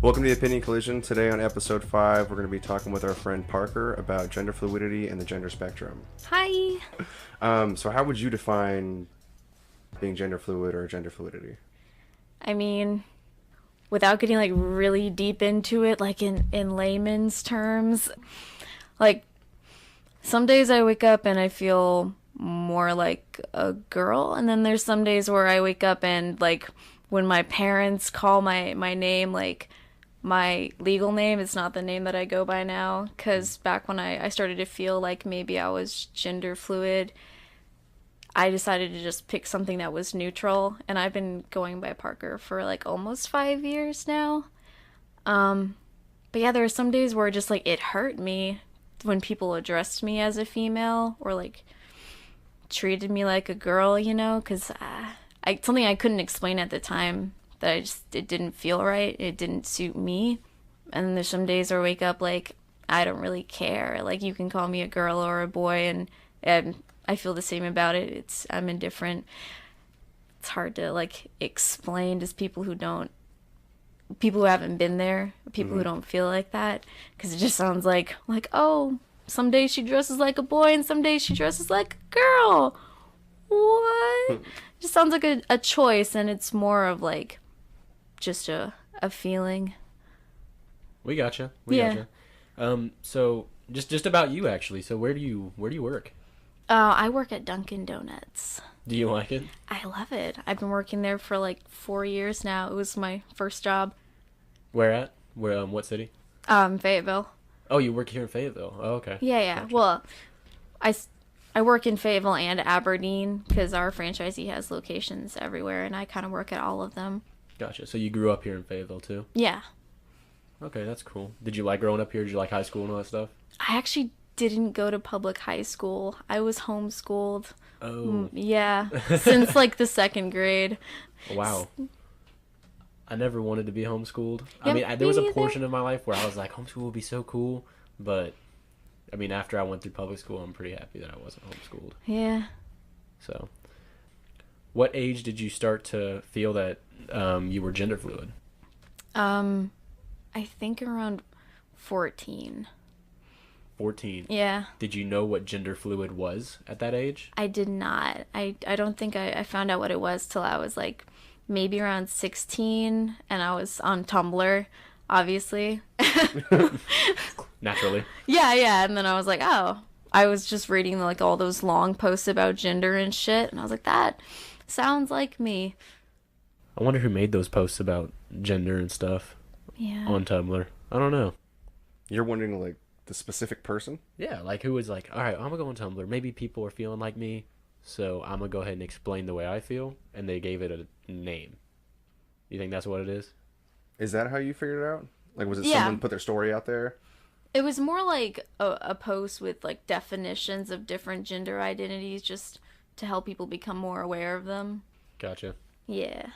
Welcome to the Opinion Collision. Today on episode 5, we're going to be talking with our friend Parker about gender fluidity and the gender spectrum. Hi. So how would you define being gender fluid or gender fluidity? I mean, without getting like really deep into it, like in layman's terms, like some days I wake up and I feel more like a girl, and then there's some days where I wake up and like when my parents call my name, like my legal name is not the name that I go by now, because back when I started to feel like maybe I was gender fluid, I decided to just pick something that was neutral, and I've been going by Parker for like almost 5 years now. But yeah, there are some days where just like it hurt me when people addressed me as a female or like treated me like a girl, you know, because something I couldn't explain at the time, that it didn't feel right, it didn't suit me. And then there's some days where I wake up like I don't really care, like you can call me a girl or a boy, and I feel the same about it. I'm indifferent. It's hard to like explain to people who haven't been there, people who don't feel like that, because it just sounds like oh, some days she dresses like a boy and some days she dresses like a girl. What? It just sounds like a choice, and it's more of like just a feeling. We gotcha. Yeah. So just about you actually. So where do you work? I work at Dunkin' Donuts. Do you like it? I love it. I've been working there for like 4 years now. It was my first job. Where at? Where what city? Fayetteville. Oh, you work here in Fayetteville. Oh, okay. Yeah. Gotcha. Well, I work in Fayetteville and Aberdeen because our franchisee has locations everywhere, and I kind of work at all of them. Gotcha. So you grew up here in Fayetteville too? Yeah. Okay, that's cool. Did you like growing up here? Did you like high school and all that stuff? I actually didn't go to public high school. I was homeschooled. Oh. Yeah. Since like the second grade. Wow. I never wanted to be homeschooled. Yeah, I mean, there was a neither. portion of my life where I was like, homeschool would be so cool, but I mean, after I went through public school, I'm pretty happy that I wasn't homeschooled. Yeah. So, what age did you start to feel that you were gender fluid? I think around 14. 14. Yeah. Did you know what gender fluid was at that age? I did not. I don't think I found out what it was till I was like maybe around 16, and I was on Tumblr, obviously. Naturally. Yeah, and then I was like, oh, I was just reading like all those long posts about gender and shit, and I was like, that sounds like me. I wonder who made those posts about gender and stuff on Tumblr. I don't know. You're wondering, like, the specific person? Yeah, like who was like, all right, I'm going to go on Tumblr. Maybe people are feeling like me, so I'm going to go ahead and explain the way I feel, and they gave it a name. You think that's what it is? Is that how you figured it out? Like, was it Yeah. someone put their story out there? It was more like a post with like definitions of different gender identities, just to help people become more aware of them. Gotcha. Yeah.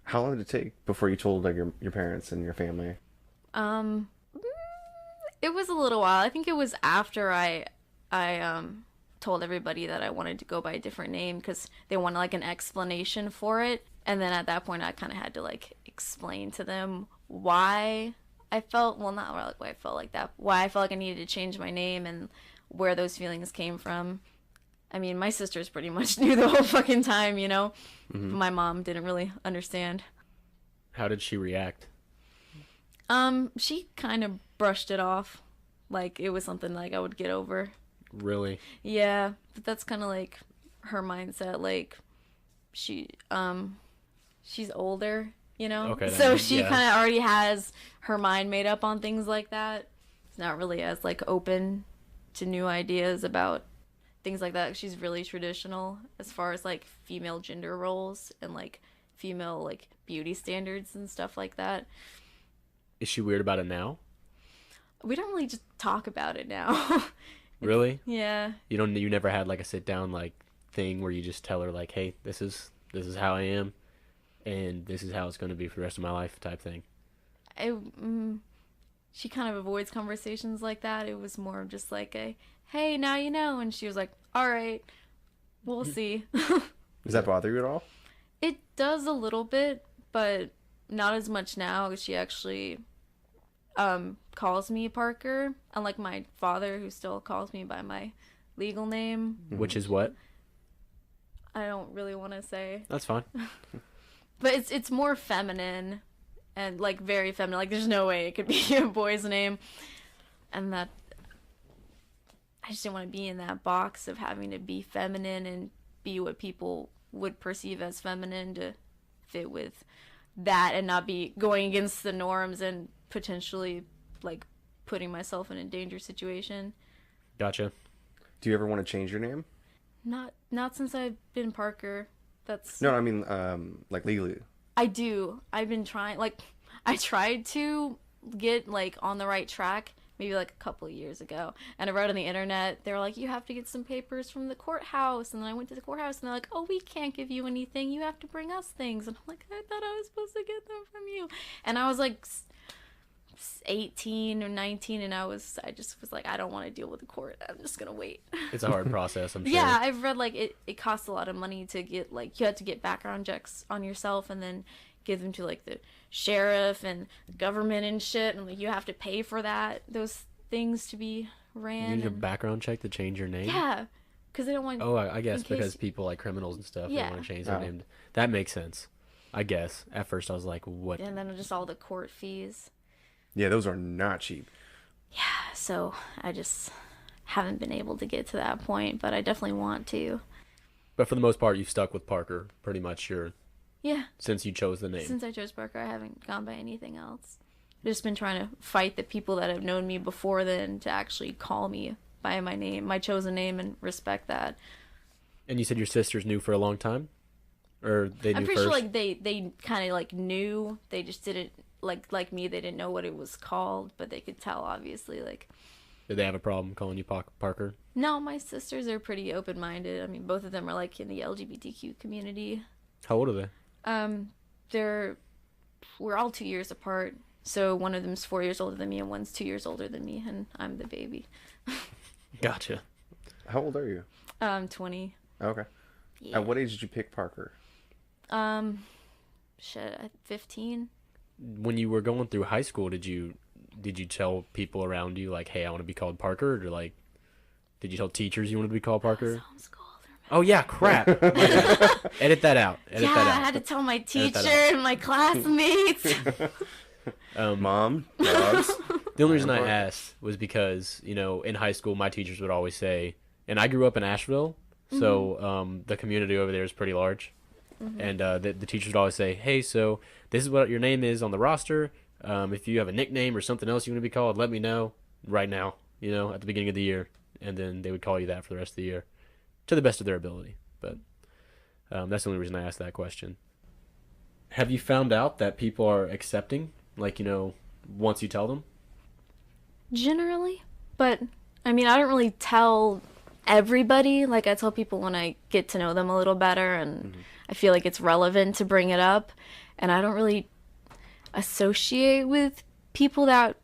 How long did it take before you told, like, your parents and your family? It was a little while. I think it was after I told everybody that I wanted to go by a different name, because they wanted like an explanation for it. And then at that point I kind of had to like explain to them why I felt, well, not like why I felt like that, why I felt like I needed to change my name and where those feelings came from. I mean, my sisters pretty much knew the whole fucking time, you know? Mm-hmm. My mom didn't really understand. How did she react? She kind of brushed it off. Like, it was something like I would get over. Really? Yeah, but that's kind of like her mindset. Like, she's older, you know? Okay. So she kind of already has her mind made up on things like that. It's not really as, like, open to new ideas about things like that. She's really traditional as far as, like, female gender roles and, like, female, like, beauty standards and stuff like that. Is she weird about it now? We don't really just talk about it now. Really? Yeah. You never had like a sit down like thing where you just tell her like, hey, this is how I am, and this is how it's going to be for the rest of my life type thing. She kind of avoids conversations like that. It was more of just like a, hey, now you know, and she was like, all right, we'll see. Does that bother you at all? It does a little bit, but not as much now. She actually calls me Parker, unlike my father, who still calls me by my legal name. Which is what? I don't really want to say. That's fine. But it's more feminine and, like, very feminine. Like, there's no way it could be a boy's name. And that... I just didn't want to be in that box of having to be feminine and be what people would perceive as feminine, to fit with that and not be going against the norms and potentially, like, putting myself in a dangerous situation. Gotcha. Do you ever want to change your name? Not since I've been Parker. That's... No, I mean, like, legally. I do. I've been trying, like, I tried to get, like, on the right track maybe, like, a couple of years ago. And I wrote on the internet, they were like, you have to get some papers from the courthouse. And then I went to the courthouse, and they're like, oh, we can't give you anything. You have to bring us things. And I'm like, I thought I was supposed to get them from you. And I was, like, 18 or 19, and I just was like, I don't want to deal with the court. I'm just gonna wait. It's a hard process, I'm sure. Yeah, I've read, like, it costs a lot of money to get, like, you have to get background checks on yourself and then give them to, like, the sheriff and the government and shit, and, like, you have to pay for those things to be ran. You need a background check to change your name? Yeah, because they don't want... Oh, I guess because people, like, criminals and stuff, they want to change their name. That makes sense, I guess. At first I was like, what? And then just all the court fees. Yeah, those are not cheap. Yeah, so I just haven't been able to get to that point, but I definitely want to. But for the most part, you've stuck with Parker pretty much Yeah. Since you chose the name. Since I chose Parker, I haven't gone by anything else. I've just been trying to fight the people that have known me before then to actually call me by my name, my chosen name, and respect that. And you said your sisters knew for a long time? Or they knew I'm pretty first? sure, like, they kind of, like, knew. They just didn't, like me, they didn't know what it was called, but they could tell, obviously, like... Did they have a problem calling you Parker? No, my sisters are pretty open-minded. I mean, both of them are, like, in the LGBTQ community. How old are they? We're all 2 years apart, so one of them's 4 years older than me, and one's 2 years older than me, and I'm the baby. Gotcha. How old are you? 20. Okay. Yeah. At what age did you pick Parker? 15. When you were going through high school, did you tell people around you, like, hey, I want to be called Parker? Or, like, did you tell teachers you wanted to be called Parker? Oh, yeah, crap. Edit that out. Edit that out. I had to tell my teacher and my classmates. Mom, dogs. The only reason I asked was because, you know, in high school, my teachers would always say, and I grew up in Asheville, so the community over there is pretty large. And the teachers would always say, hey, so this is what your name is on the roster. If you have a nickname or something else you want to be called, let me know right now, you know, at the beginning of the year. And then they would call you that for the rest of the year to the best of their ability. But that's the only reason I asked that question. Have you found out that people are accepting, like, you know, once you tell them? Generally. But, I mean, I don't really tell everybody. Like, I tell people when I get to know them a little better, and I feel like it's relevant to bring it up. And I don't really associate with people that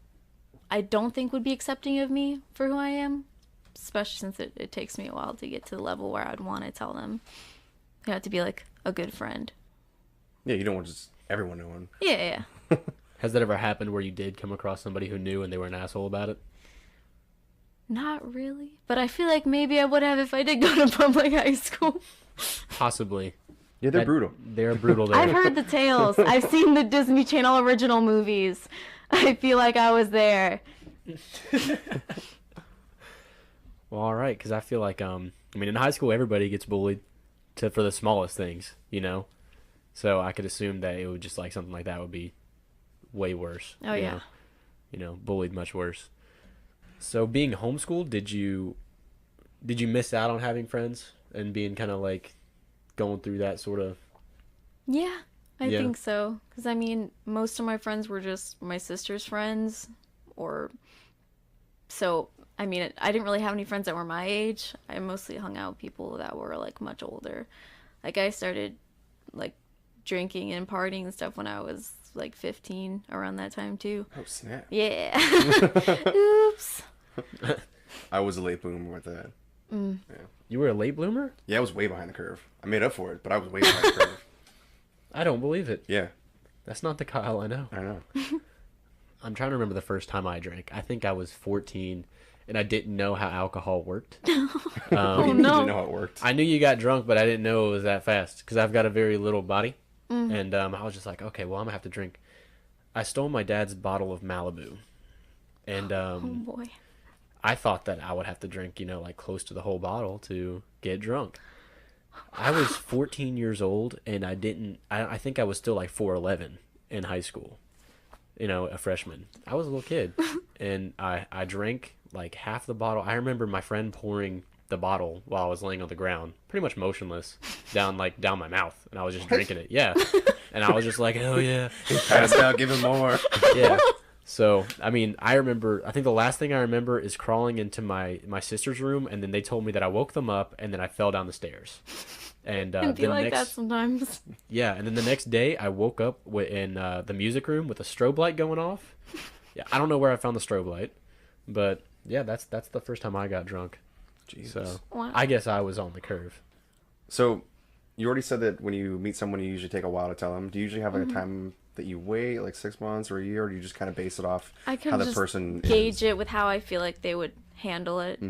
I don't think would be accepting of me for who I am, especially since it takes me a while to get to the level where I'd want to tell them. You have to be, like, a good friend. Yeah, you don't want just everyone knowing. Yeah. Has that ever happened where you did come across somebody who knew and they were an asshole about it? Not really. But I feel like maybe I would have if I did go to public high school. Possibly. Yeah, they're brutal. They're brutal there. I've heard the tales. I've seen the Disney Channel original movies. I feel like I was there. Well, all right, because I feel like, I mean, in high school, everybody gets bullied for the smallest things, you know? So I could assume that it would just, like, something like that would be way worse. Oh, yeah. Know? You know, bullied much worse. So being homeschooled, did you miss out on having friends and being kind of, like, going through that sort of... Yeah, I think so. Because, I mean, most of my friends were just my sister's friends. So, I mean, I didn't really have any friends that were my age. I mostly hung out with people that were, like, much older. Like, I started, like, drinking and partying and stuff when I was, like, 15, around that time, too. Oh, snap. Yeah. Oops. I was a late bloomer with that. Yeah. You were a late bloomer? Yeah, I was way behind the curve. I made up for it, but I was way behind the curve. I don't believe it. Yeah. That's not the Kyle I know. I know. I'm trying to remember the first time I drank. I think I was 14, and I didn't know how alcohol worked. Oh You didn't no. know how it worked. I knew you got drunk, but I didn't know it was that fast because I've got a very little body. And I was just like, okay, well, I'm going to have to drink. I stole my dad's bottle of Malibu. And Oh boy. I thought that I would have to drink, like close to the whole bottle to get drunk. I was 14 years old, and I think I was still like 4'11" in high school, a freshman. I was a little kid, and I drank like half the bottle. I remember my friend pouring the bottle while I was laying on the ground, pretty much motionless, down my mouth, and I was just drinking it. Yeah, and I was just like, oh yeah, Passed out, give him more. yeah. So I mean, I think the last thing I remember is crawling into my sister's room, and then they told me that I woke them up, and then I fell down the stairs. And It'd be then like that sometimes. yeah, and then the next day I woke up in the music room with a strobe light going off. Yeah, I don't know where I found the strobe light, but yeah, that's the first time I got drunk. Jesus. So Wow. I guess I was on the curve. So, you already said that when you meet someone, you usually take a while to tell them. Do you usually have like a time that you wait, like 6 months or a year, or do you just kind of base it off I how can the just person gauge is? it with how I feel like they would handle it,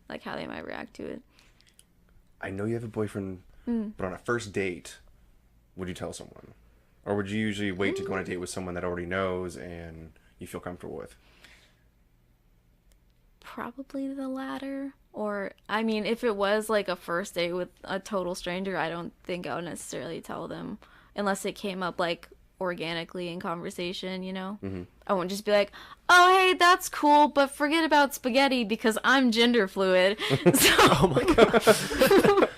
like how they might react to it. I know you have a boyfriend, but on a first date, would you tell someone? Or would you usually wait to go on a date with someone that already knows and you feel comfortable with? Probably the latter. Or, I mean, if it was like a first date with a total stranger, I don't think I would necessarily tell them unless it came up like organically in conversation, I won't just be like, oh, hey, that's cool, but forget about spaghetti because I'm gender fluid. So, Oh my god.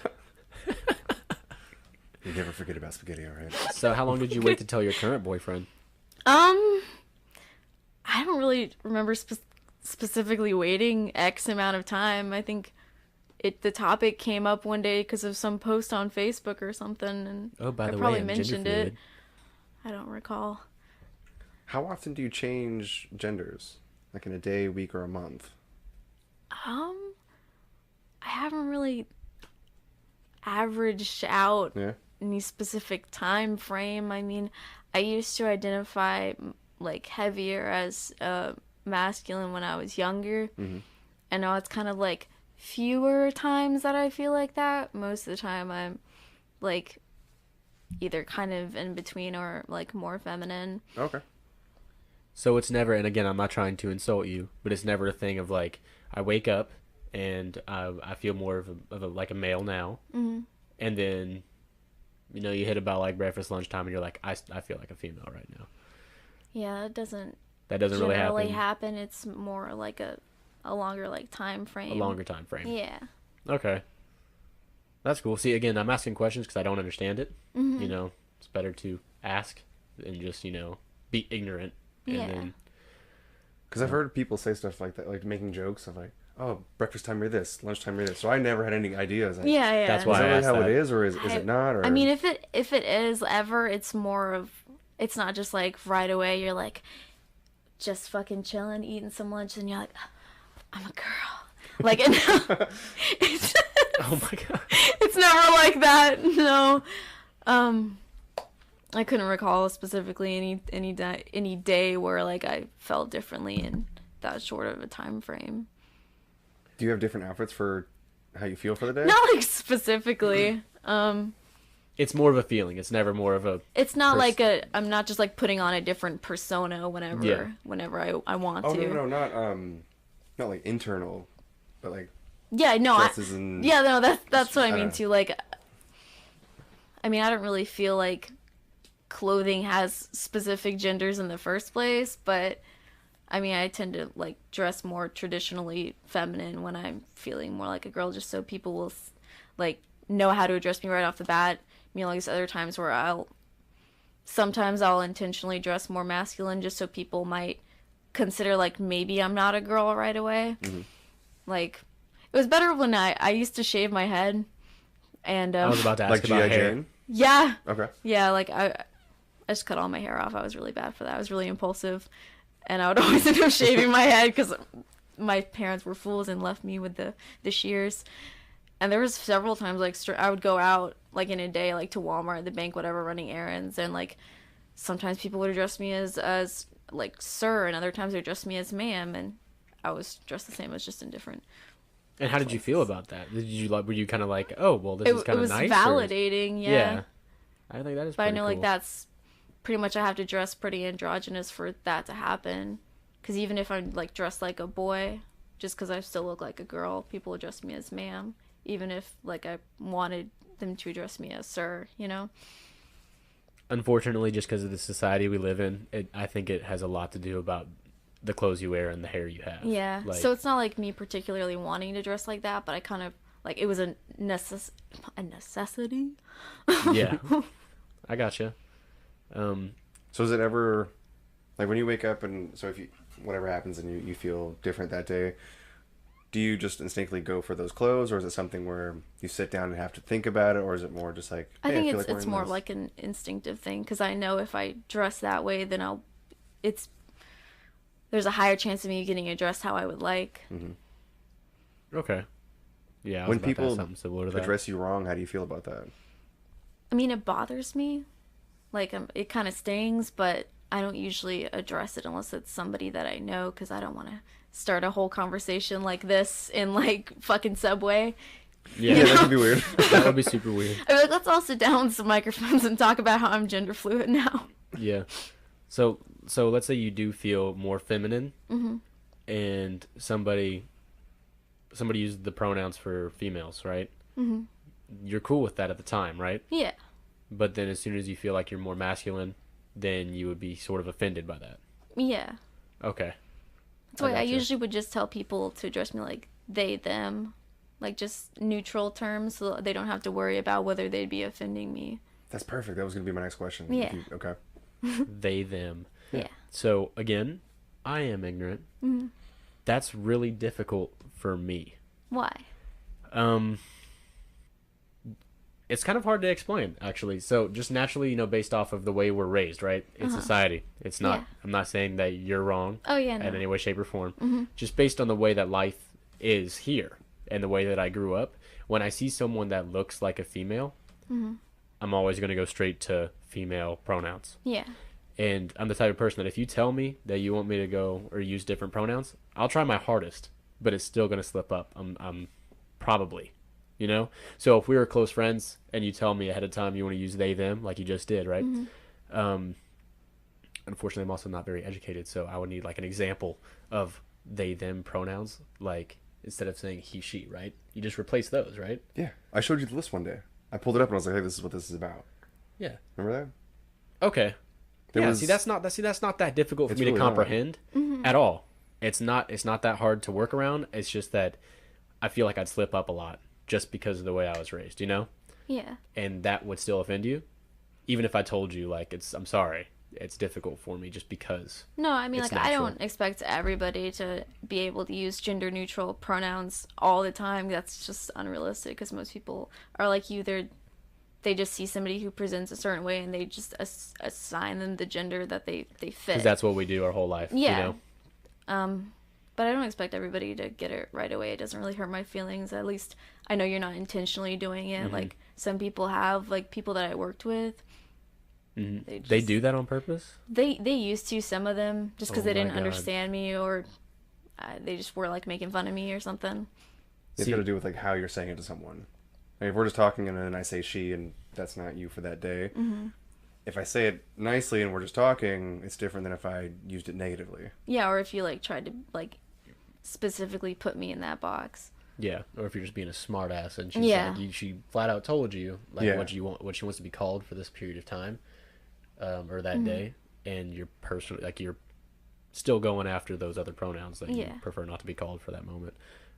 You never forget about spaghetti, all right? So how long did you wait to tell your current boyfriend? I don't really remember specifically waiting X amount of time. I think the topic came up one day because of some post on Facebook or something, and Oh, by I the probably way, I'm mentioned gender it. fluid. I don't recall. How often do you change genders? Like in a day, week, or a month? I haven't really averaged out Yeah? any specific time frame. I mean, I used to identify like heavier as masculine when I was younger. And now it's kind of like fewer times that I feel like that. Most of the time I'm like either kind of in between or like more feminine. Okay. So it's never, and again, I'm not trying to insult you, but it's never a thing of like, I wake up and I feel more of a like a male now. And then, you hit about like breakfast, lunchtime, and you're like, I feel like a female right now. Yeah, it doesn't That doesn't really generally happen. happen. It's more like a longer like time frame. A longer time frame. Yeah. Okay. That's cool. See, again, I'm asking questions because I don't understand it. It's better to ask than just, be ignorant. And Yeah. then, Because I've heard people say stuff like that, like making jokes of like, oh, breakfast time you're this, lunchtime you're this. So I never had any ideas. Like, Yeah. That's Is why that I really asked how that. it is, or is it not? Or I mean, if it is ever, it's more of, it's not just like right away you're like just fucking chilling, eating some lunch, and you're like, I'm a girl. Like, it's, oh my god. it's never like that. No. I couldn't recall specifically any day where like I felt differently in that short of a time frame. do you have different outfits for how you feel for the day? Not like specifically. It's more of a feeling. It's never more of a. It's not like I'm not just like putting on a different persona whenever Yeah. I want Oh to. no, not like internal, but like Yeah, no, dresses and yeah, no, that's what I I mean don't know. too. Like, I mean, I don't really feel like clothing has specific genders in the first place, but I mean, I tend to like dress more traditionally feminine when I'm feeling more like a girl, just so people will like know how to address me right off the bat. Like there's other times where I'll intentionally dress more masculine just so people might consider like maybe I'm not a girl right away. Like it was better when I used to shave my head, and I was about to ask like about G.I. hair. Jane. yeah, Okay. yeah, like I just cut all my hair off. I was really bad for that. I was really impulsive, and I would always end up shaving my head because my parents were fools and left me with the shears. And there was several times like I would go out like in a day like to Walmart, the bank, whatever, running errands, and like sometimes people would address me as like sir, and other times they addressed me as ma'am, and I was dressed the same. It was just in different. And how did you feel about that? Did you like? Were you kind of like, oh, well, this is kind It of was nice? validating, yeah. I think that is. But I pretty know cool. like that's pretty much, I have to dress pretty androgynous for that to happen. Because even if I'm like dressed like a boy, just because I still look like a girl, people address me as ma'am. Even if like I wanted them to address me as sir, you know. Unfortunately, just because of the society we live in, I think it has a lot to do about the clothes you wear and the hair you have. Yeah. Like, So it's not like me particularly wanting to dress like that, but I kind of like it was a necessity. yeah, I gotcha. So is it ever, like when you wake up and so if you, whatever happens and you feel different that day, do you just instinctively go for those clothes, or is it something where you sit down and have to think about it, or is it more just like, I hey, think feel it's like wearing more this? like an instinctive thing, because I know if I dress that way, then there's a higher chance of me getting addressed how I would like. Okay. Yeah, I was When about to ask people something similar to that. address you wrong, how do you feel about that? I mean, it bothers me. Like, it kind of stings, but I don't usually address it unless it's somebody that I know, because I don't want to start a whole conversation like this in, like, fucking Subway. Yeah, Yeah, that could be weird. that would be super weird. I'd be like, let's all sit down with some microphones and talk about how I'm gender fluid now. Yeah. So let's say you do feel more feminine, and somebody uses the pronouns for females, right? You're cool with that at the time, right? Yeah. But then as soon as you feel like you're more masculine, then you would be sort of offended by that. Yeah. Okay. That's why I gotcha. usually would just tell people to address me like they, them. Like, just neutral terms, so they don't have to worry about whether they'd be offending me. That's perfect. That was going to be my next question. Yeah. Okay. They, them. Yeah. So again, I am ignorant. That's really difficult for me. Why? It's kind of hard to explain, actually. So just naturally, based off of the way we're raised, right? In society. It's not, Yeah. I'm not saying that you're wrong Oh, yeah, no. in any way, shape, or form. Just based on the way that life is here and the way that I grew up. When I see someone that looks like a female, I'm always going to go straight to female pronouns. Yeah. And I'm the type of person that if you tell me that you want me to go or use different pronouns, I'll try my hardest, but it's still going to slip up. I'm probably, So if we were close friends and you tell me ahead of time you want to use they, them, like you just did, right? Unfortunately, I'm also not very educated, so I would need like an example of they, them pronouns, like instead of saying he, she, right? You just replace those, right? Yeah. I showed you the list one day. I pulled it up and I was like, hey, this is what this is about. Yeah. Remember Okay. There yeah. was- See, that's not that difficult for It's me to really not. comprehend at all. It's not that hard to work around. It's just that I feel like I'd slip up a lot just because of the way I was raised, Yeah. And that would still offend you, even if I told you like I'm sorry. It's difficult for me just because. No, I mean, It's like, I natural. don't expect everybody to be able to use gender neutral pronouns all the time. That's just unrealistic, because most people are like you. They just see somebody who presents a certain way and they just assign them the gender that they fit. Because that's what we do our whole life. Yeah. But I don't expect everybody to get it right away. It doesn't really hurt my feelings. At least I know you're not intentionally doing it. Like, some people have, like, people that I worked with. They do that on purpose? They used to, some of them, just because Oh they my didn't God. understand me, or they just were, like, making fun of me or something. It's See- got to do with like how you're saying it to someone. Like, if we're just talking and then I say she and that's not you for that day. If I say it nicely and we're just talking, it's different than if I used it negatively. Yeah, or if you, like, tried to, like, specifically put me in that box. Yeah. Or if you're just being a smart ass and she's Yeah. like, she flat out told you like Yeah. what she wants to be called for this period of time, or that day, and you're you're still going after those other pronouns that you Yeah. prefer not to be called for that moment.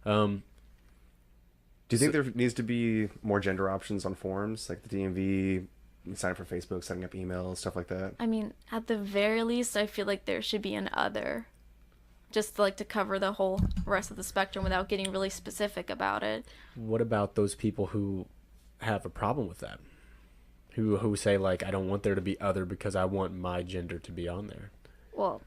Do you think there needs to be more gender options on forums, like the DMV, sign up for Facebook, setting up emails, stuff like that? I mean, at the very least, I feel like there should be an other. Just, like, to cover the whole rest of the spectrum without getting really specific about it. What about those people who have a problem with that? Who say like, I don't want there to be other because I want my gender to be on there. Well,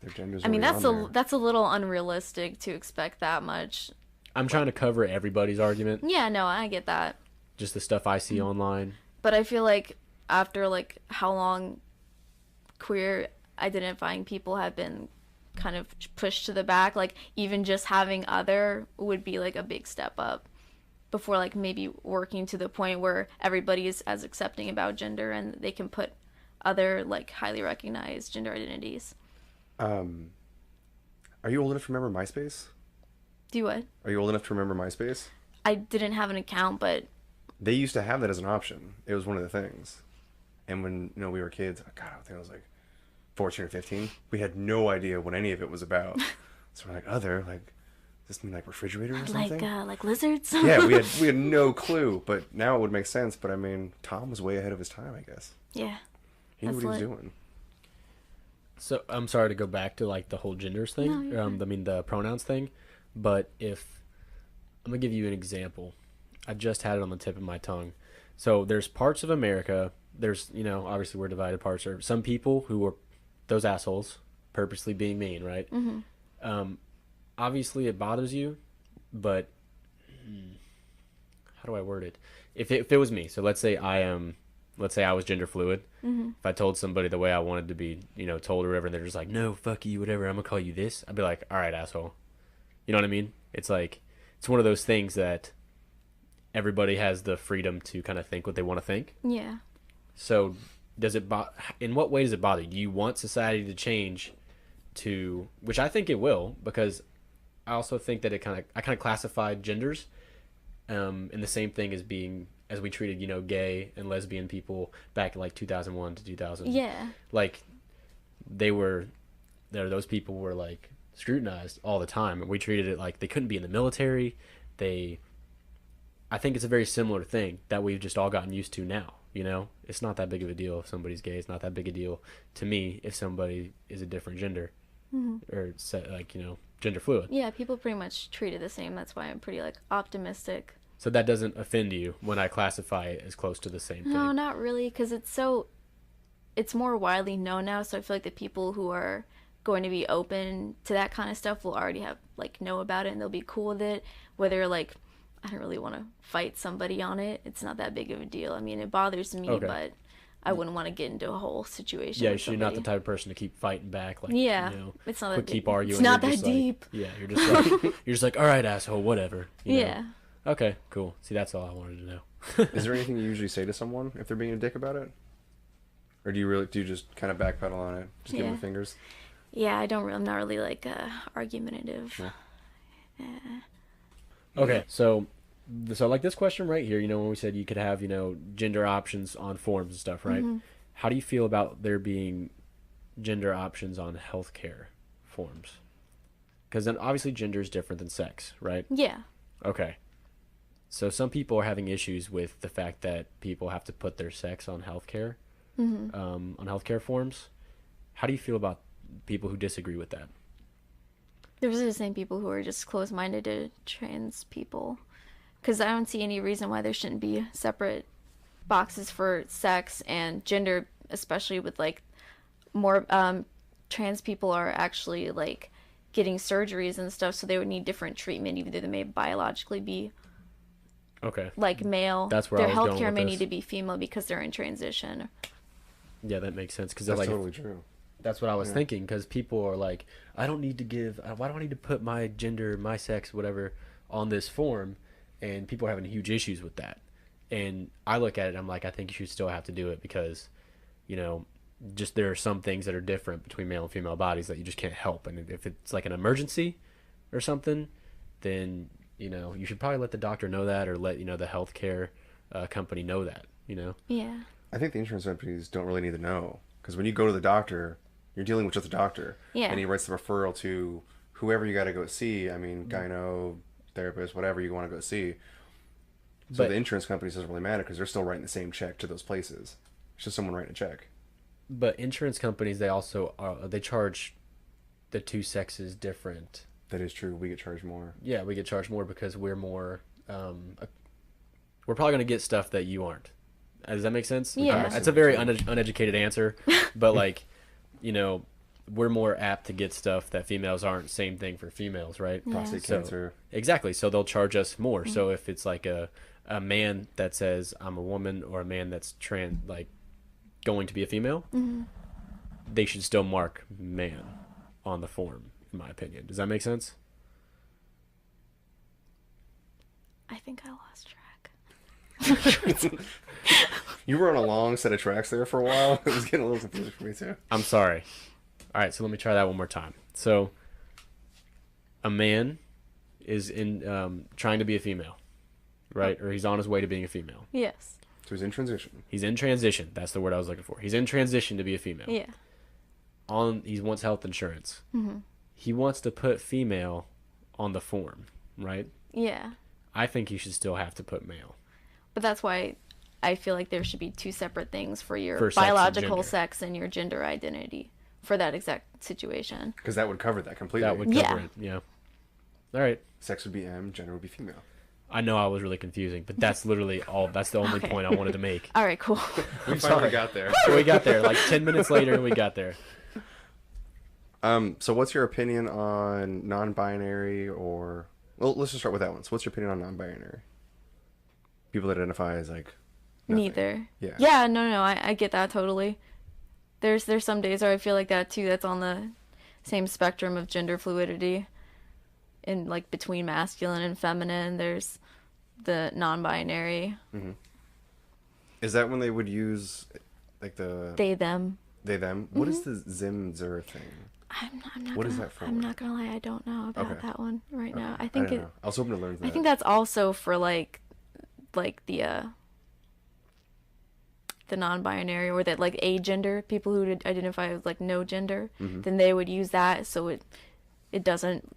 Their gender's I mean, already on there. that's a little unrealistic to expect that much. I'm trying to cover everybody's argument, Yeah, no, I get that. just the stuff I see online. But I feel like after, like, how long queer identifying people have been kind of pushed to the back. Like even just having other would be like a big step up before like maybe working to the point where everybody is as accepting about gender and they can put other like highly recognized gender identities. Are you old enough to remember MySpace? Do what? Are you old enough to remember MySpace? I didn't have an account, but They used to have that as an option. It was one of the things. And when we were kids, God, I think I was like 14 or 15. We had no idea what any of it was about. So we're like, does this mean like refrigerator or something? Like lizards. Yeah, we had no clue. But now it would make sense. But I mean, Tom was way ahead of his time, I guess. Yeah. He knew what he was doing. So I'm sorry to go back to like the whole genders thing. No, I mean the pronouns thing. But if I'm gonna give you an example, I just had it on the tip of my tongue. So there's parts of America. There's obviously we're divided parts. Or some people who are those assholes purposely being mean, right? Mm-hmm. Obviously it bothers you, but how do I word it? If it was me, so let's say I was gender fluid. Mm-hmm. If I told somebody the way I wanted to be, told or whatever, and they're just like, no, fuck you, whatever, I'm gonna call you this, I'd be like, all right, asshole. You know what I mean? It's like, it's one of those things that everybody has the freedom to kind of think what they want to think. Yeah. So in what way does it bother you? Do you want society to change to, which I think it will, because I also think that I kind of classified genders in the same thing as we treated, gay and lesbian people back in like 2001 to 2000. Yeah. Like those people were like scrutinized all the time, and we treated it like they couldn't be in the military. I think it's a very similar thing that we've just all gotten used to now. It's not that big of a deal if somebody's gay. It's not that big a deal to me if somebody is a different gender. Mm-hmm. Or gender fluid. Yeah, people pretty much treat it the same. That's why I'm pretty like optimistic. So that doesn't offend you when I classify it as close to the same thing? No, not really, because it's more widely known now. So I feel like the people who are going to be open to that kind of stuff will already know about it, and they'll be cool with it. Whether like I don't really want to fight somebody on it. It's not that big of a deal. I mean, it bothers me, okay. But I wouldn't want to get into a whole situation. Yeah, you're not the type of person to keep fighting back. Like, yeah, it's not that keep arguing. It's not that deep. Yeah, you're just like, all right, asshole, whatever. Yeah. Okay, cool. See, that's all I wanted to know. Is there anything you usually say to someone if they're being a dick about it, or do you just kind of backpedal on it, just give them the fingers? Yeah, I'm not really like argumentative. Yeah. Okay, so like this question right here, when we said you could have, gender options on forms and stuff, right? Mm-hmm. How do you feel about there being gender options on healthcare forms? Because then obviously gender is different than sex, right? Yeah. Okay. So some people are having issues with the fact that people have to put their sex on healthcare, on healthcare forms. How do you feel about people who disagree with that? Those are the same people who are just closed-minded to trans people. Because I don't see any reason why there shouldn't be separate boxes for sex and gender, especially with like more trans people are actually like getting surgeries and stuff, so they would need different treatment, even though they may biologically be like male. That's where their I was going healthcare with may this. need to be female because they're in transition. Yeah, that makes sense. Cause that's totally true. That's what I was thinking, because people are like, why do I need to put my gender, my sex, whatever, on this form? And people are having huge issues with that. And I look at it, I'm like, I think you should still have to do it because, just there are some things that are different between male and female bodies that you just can't help. And if it's like an emergency or something, then, you should probably let the doctor know that, or let, the healthcare company know that, Yeah. I think the insurance companies don't really need to know, because when you go to the doctor, you're dealing with just the doctor. Yeah. And he writes the referral to whoever you got to go see. I mean, gyno, therapist, whatever you want to go see. So the insurance companies doesn't really matter because they're still writing the same check to those places. It's just someone writing a check. But insurance companies, they also they charge the two sexes different. That is true. We get charged more. Yeah, we get charged more because we're more. We're probably gonna get stuff that you aren't. Does that make sense? Yeah. That's a very uneducated answer, but like, we're more apt to get stuff that females aren't. Same thing for females, right? Yeah. Prostate cancer. Exactly. So they'll charge us more. Mm-hmm. So if it's like a man that says I'm a woman, or a man that's going to be a female, they should still mark man on the form, in my opinion. Does that make sense? I think I lost track. You were on a long set of tracks there for a while. It was getting a little confusing for me too. I'm sorry. All right, so let me try that one more time. So, a man is in trying to be a female, right? Or he's on his way to being a female. Yes. So he's in transition. He's in transition. That's the word I was looking for. He's in transition to be a female. Yeah. He wants health insurance. Mm-hmm. He wants to put female on the form, right? Yeah. I think he should still have to put male. But that's why I feel like there should be two separate things for your For sex and biological gender. sex and your gender identity for that exact situation. Because that would cover that completely. That would cover it. Yeah. All right. Sex would be M, gender would be female. I know I was really confusing, but that's literally all. That's the only Okay. point I wanted to make. All right, cool. We finally got there. So we got there. Like 10 minutes later, and we got there. So what's your opinion on non-binary or... Well, let's just start with that one. So what's your opinion on non-binary? People that identify as, like, nothing. Neither. Yeah. Yeah, no, I get that totally. There's some days where I feel like that too. That's on the same spectrum of gender fluidity. In like between masculine and feminine, there's the non-binary. Mm-hmm. Is that when they would use like the They them. they them? What is the zim zer thing? I'm not What gonna, is that for? I'm not gonna lie, I don't know about Okay. that one right now. I I think don't it. know. I was hoping to learn that. I think that's also for like the non-binary or that like agender people who identify as like no gender. Mm-hmm. Then they would use that so it doesn't.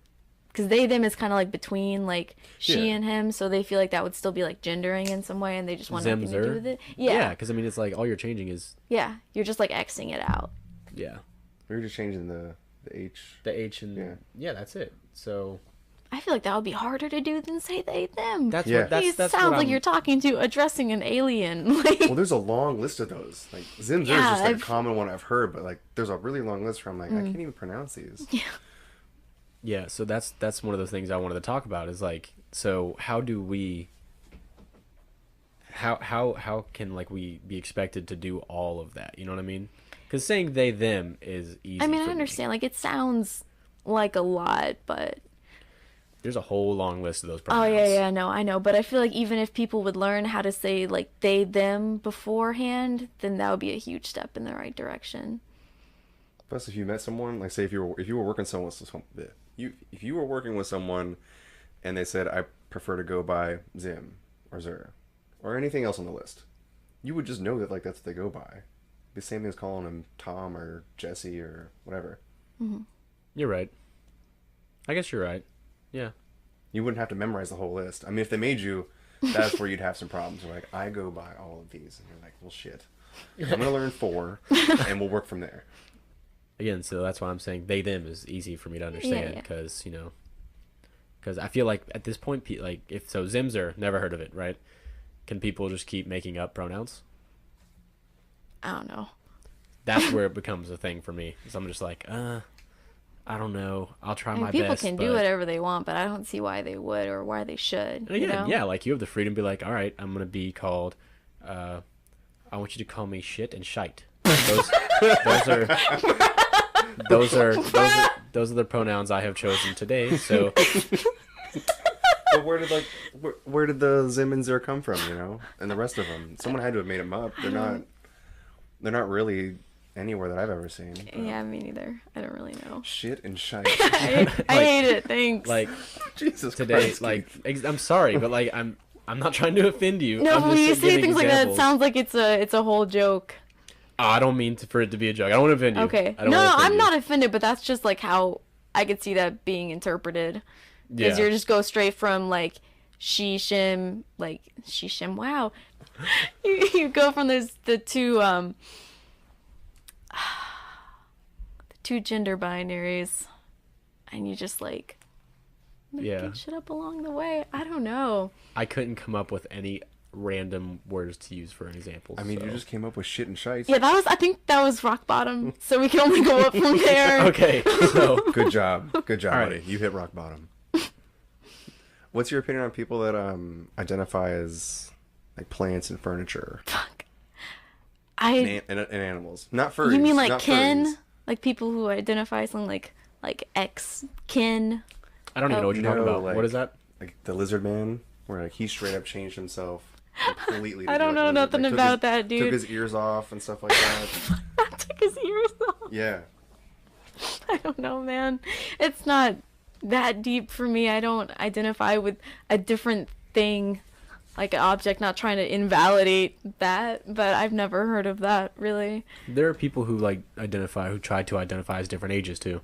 Because they, them is kind of like between, like, she Yeah. and him, so they feel like that would still be, like, gendering in some way, and they just want nothing to Zemzer? do with it. Yeah, Yeah. because I mean, it's like all you're changing is Yeah. You're just, like, Xing it out. yeah, we were just changing the H. the H and Yeah. yeah, that's it. So I feel like that would be harder to do than say they, them. that's Yeah. what that's It that's sounds what like I'm- you're talking to, addressing an alien. Like, Well, there's a long list of those. Like zim zer is Yeah, just like a I've- common one I've heard, but like there's a really long list where I'm like I can't even pronounce these. Yeah, so that's one of the things I wanted to talk about is like, so how do we how can like we be expected to do all of that? You know what I mean? Because saying they them is easy. I mean, for I me. understand. Like, it sounds like a lot, but... There's a whole long list of those Oh, pronouns. yeah, no, I know. But I feel like even if people would learn how to say, like, they, them beforehand, then that would be a huge step in the right direction. Plus, if you met someone, like say if you were working if you were working with someone, and they said I prefer to go by Zim or Zer, or anything else on the list, you would just know that like that's what they go by. The same thing as calling them Tom or Jesse or whatever. You're right. I guess you're right. Yeah. You wouldn't have to memorize the whole list. I mean, if they made you, that's where you'd have some problems. You're like, I go by all of these, and you're like, well, shit. I'm gonna learn 4, and we'll work from there. Again, so that's why I'm saying they them is easy for me to understand yeah. because because I feel like at this point, like if so, Zimzer, never heard of it, right? Can people just keep making up pronouns? I don't know. That's where it becomes a thing for me. So I'm just like, I don't know. I'll try I mean, my people best. can do whatever they want, but I don't see why they would or why they should. And again, you know? yeah, like you have the freedom to be like, all right, I'm gonna be called. I want you to call me shit and shite. Those are the pronouns I have chosen today. So But where did the Zim and Zer come from? You know, and the rest of them, someone had to have made them up. They're not really anywhere that I've ever seen. Yeah, me neither. I don't really know. Shit and shite. I hate it. Thanks. like Jesus today, Christ, like Keith. I'm sorry, but like I'm not trying to offend you. no, I'm but when you just say giving things like that, it examples. sounds like it's a whole joke. I don't mean for it to be a joke. I don't want to offend you. Okay. I don't No, wanna offend I'm you. not offended, but that's just like how I could see that being interpreted. Because Yeah. you just go straight from like she, shim, wow. you go from the two gender binaries, and you just like make Yeah. shit up along the way. I don't know. I couldn't come up with any random words to use for an example. I mean, so. you just came up with shit and shite. Yeah, I think that was rock bottom. So we can only go up from there. Okay, so Good job, All buddy. right. You hit rock bottom. What's your opinion on people that identify as like plants and furniture Fuck. I and animals? Not furries. You mean like not kin? furries. Like people who identify something like ex kin. I don't even know what you're talking No, about. What is that? Like the lizard man, where like he straight up changed himself completely. I don't know nothing about that, dude. Took his ears off and stuff like that. Took his ears off. Yeah. I don't know, man. It's not that deep for me. I don't identify with a different thing, like an object, not trying to invalidate that, but I've never heard of that, really. There are people who who try to identify as different ages too.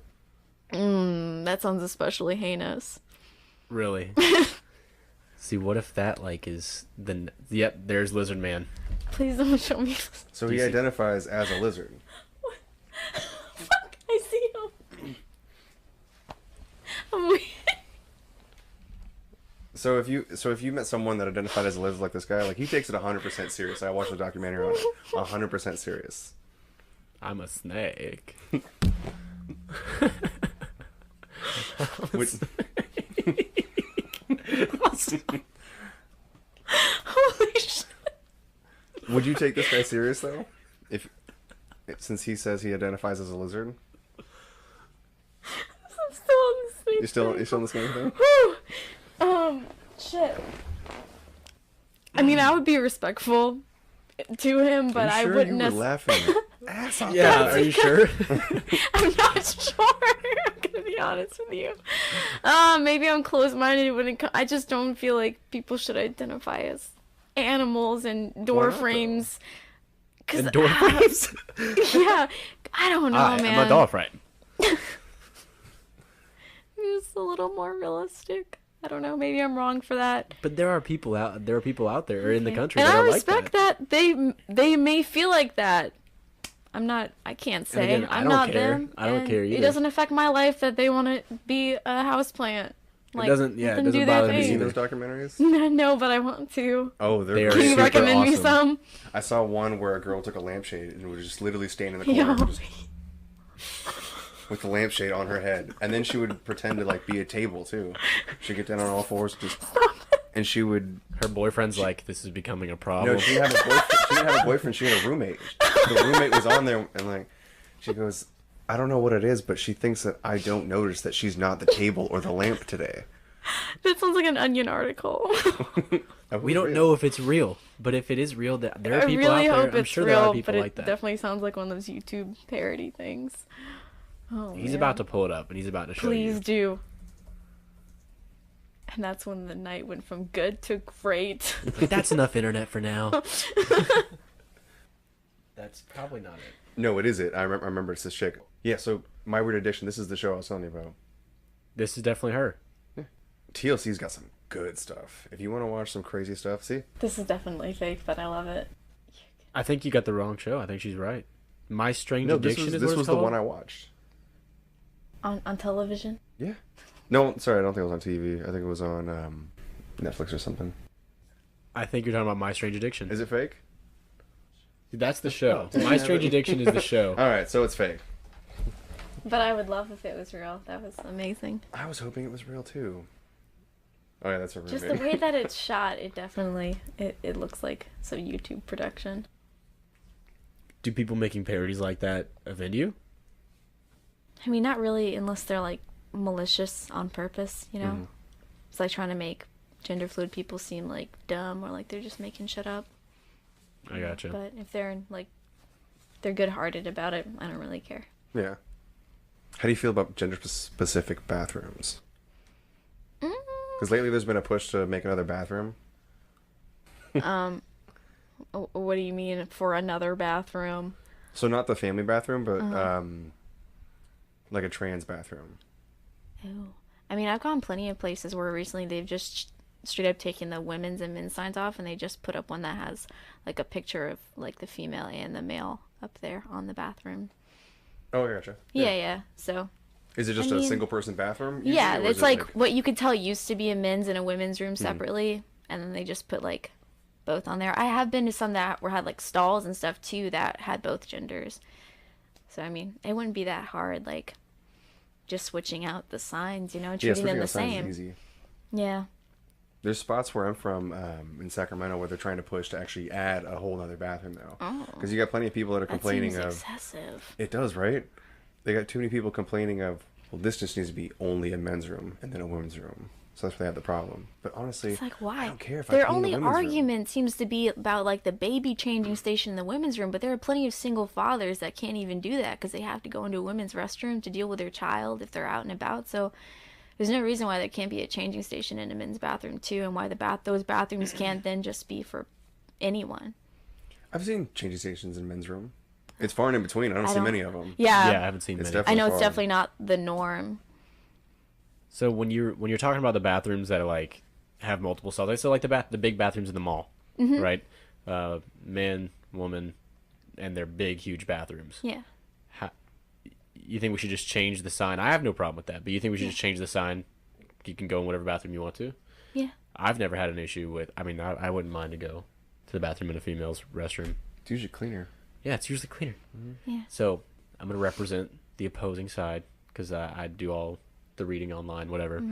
That sounds especially heinous. Really? See, what if that is the yep? There's Lizard Man. Please don't show me. So he identifies as a lizard. Fuck! I see him. I'm weird. So if you met someone that identified as a lizard like this guy, like he takes it 100% serious. I watched a documentary on it. 100% serious. I'm a snake. Holy shit! Would you take this guy serious though? Since he says he identifies as a lizard, I'm still on the same. you're still on the same thing. Whew. Shit. I mean, I would be respectful to him, but I wouldn't You were necessarily. laughing. Ass off. Yeah, are you sure? I'm not sure. I'm gonna be honest with you. Maybe I'm closed-minded when I just don't feel like people should identify as animals and door frames. And door frames? Yeah, I don't know, man. I'm a door frame. It's a little more realistic. I don't know. Maybe I'm wrong for that. But there are people out there in the country And that I are respect like that. They may feel like that. I can't say. again, I I'm don't not care. them. I don't and care It either. doesn't affect my life that they want to be a houseplant. Like, doesn't- yeah, let it them doesn't do their bother me Have you seen either. those documentaries? No, but I want to. Oh, They are Can you super recommend me awesome. some? I saw one where a girl took a lampshade and was just literally staying in the Yo. corner just with the lampshade on her head, and then she would pretend to be a table too. She'd get down on all fours, and she would. Her boyfriend's like, this is becoming a problem. No, she didn't have a boyfriend. She didn't have a boyfriend. She had a roommate. The roommate was on there, and she goes, "I don't know what it is, but she thinks that I don't notice that she's not the table or the lamp today." That sounds like an Onion article. We don't know if it's real, but if it is real, there are I people really out there. hope I'm it's sure real, there are people but like it that. definitely sounds like one of those YouTube parody things. Oh, He's man. about to pull it up, and he's about to show Please you. do. And that's when the night went from good to great. Like, that's enough internet for now. That's probably not it. No, it is it. I remember it's this chick. Yeah. So My Weird Addiction. This is the show I was telling you about. This is definitely her. TLC's got some good stuff. If you want to watch some crazy stuff, see. This is definitely fake, but I love it. I think you got the wrong show. I think she's right. My Strange No, this Addiction was is this what was it's the called? one I watched. On television? Yeah. No, sorry, I don't think it was on TV. I think it was on Netflix or something. I think you're talking about My Strange Addiction. Is it fake? That's the show. My Strange Addiction is the show. All right, so it's fake. But I would love if it was real. That was amazing. I was hoping it was real too. Oh yeah, that's a remake. Just the way that it's shot, it definitely it looks like some YouTube production. Do people making parodies like that offend you? I mean, not really, unless they're like malicious on purpose, you know? Mhm. It's like trying to make gender fluid people seem like dumb or like they're just making shit up. I gotcha. But if they're like, they're good-hearted about it, I don't really care. Yeah. How do you feel about gender-specific bathrooms? Because lately there's been a push to make another bathroom. What do you mean for another bathroom? So not the family bathroom, but like a trans bathroom. Oh, I mean, I've gone plenty of places where recently they've just straight up taken the women's and men's signs off, and they just put up one that has like a picture of like the female and the male up there on the bathroom. Oh, I gotcha. Yeah. So Is it just I a mean, single-person bathroom? usually, yeah, or is it's it like what you could tell used to be a men's and a women's room Hmm. separately, and then they just put like both on there. I have been to some that had like stalls and stuff too that had both genders. So I mean, it wouldn't be that hard, like just switching out the signs, you know, yeah, treating them switching the out signs same. is easy. Yeah. There's spots where I'm from in Sacramento where they're trying to push to actually add a whole other bathroom now. Oh. Because you got plenty of people that are That complaining seems of. excessive. It does, right? they got too many people complaining of, well, this just needs to be only a men's room and then a women's room. So that's where they have the problem. But honestly, It's like, why? I don't care if I Their clean only the women's room. argument seems to be about like the baby changing station in the women's room, but there are plenty of single fathers that can't even do that because they have to go into a women's restroom to deal with their child if they're out and about. So there's no reason why there can't be a changing station in a men's bathroom too, and why those bathrooms can't then just be for anyone. I've seen changing stations in men's room. It's far and in between. I don't see many of them. Yeah, Yeah, I haven't seen It's many. definitely I know far. it's definitely not the norm. So when you're talking about the bathrooms that are like have multiple cells, like so like the big bathrooms in the mall, right? Man, woman, and they're big, huge bathrooms. Yeah. You think we should just change the sign? I have no problem with that, but you think we should just change the sign? You can go in whatever bathroom you want to. Yeah. I've never had an issue with. I mean, I wouldn't mind to go to the bathroom in a female's restroom. It's usually cleaner. Yeah, it's usually cleaner. Yeah. So I'm gonna represent the opposing side because I do all the reading online, whatever.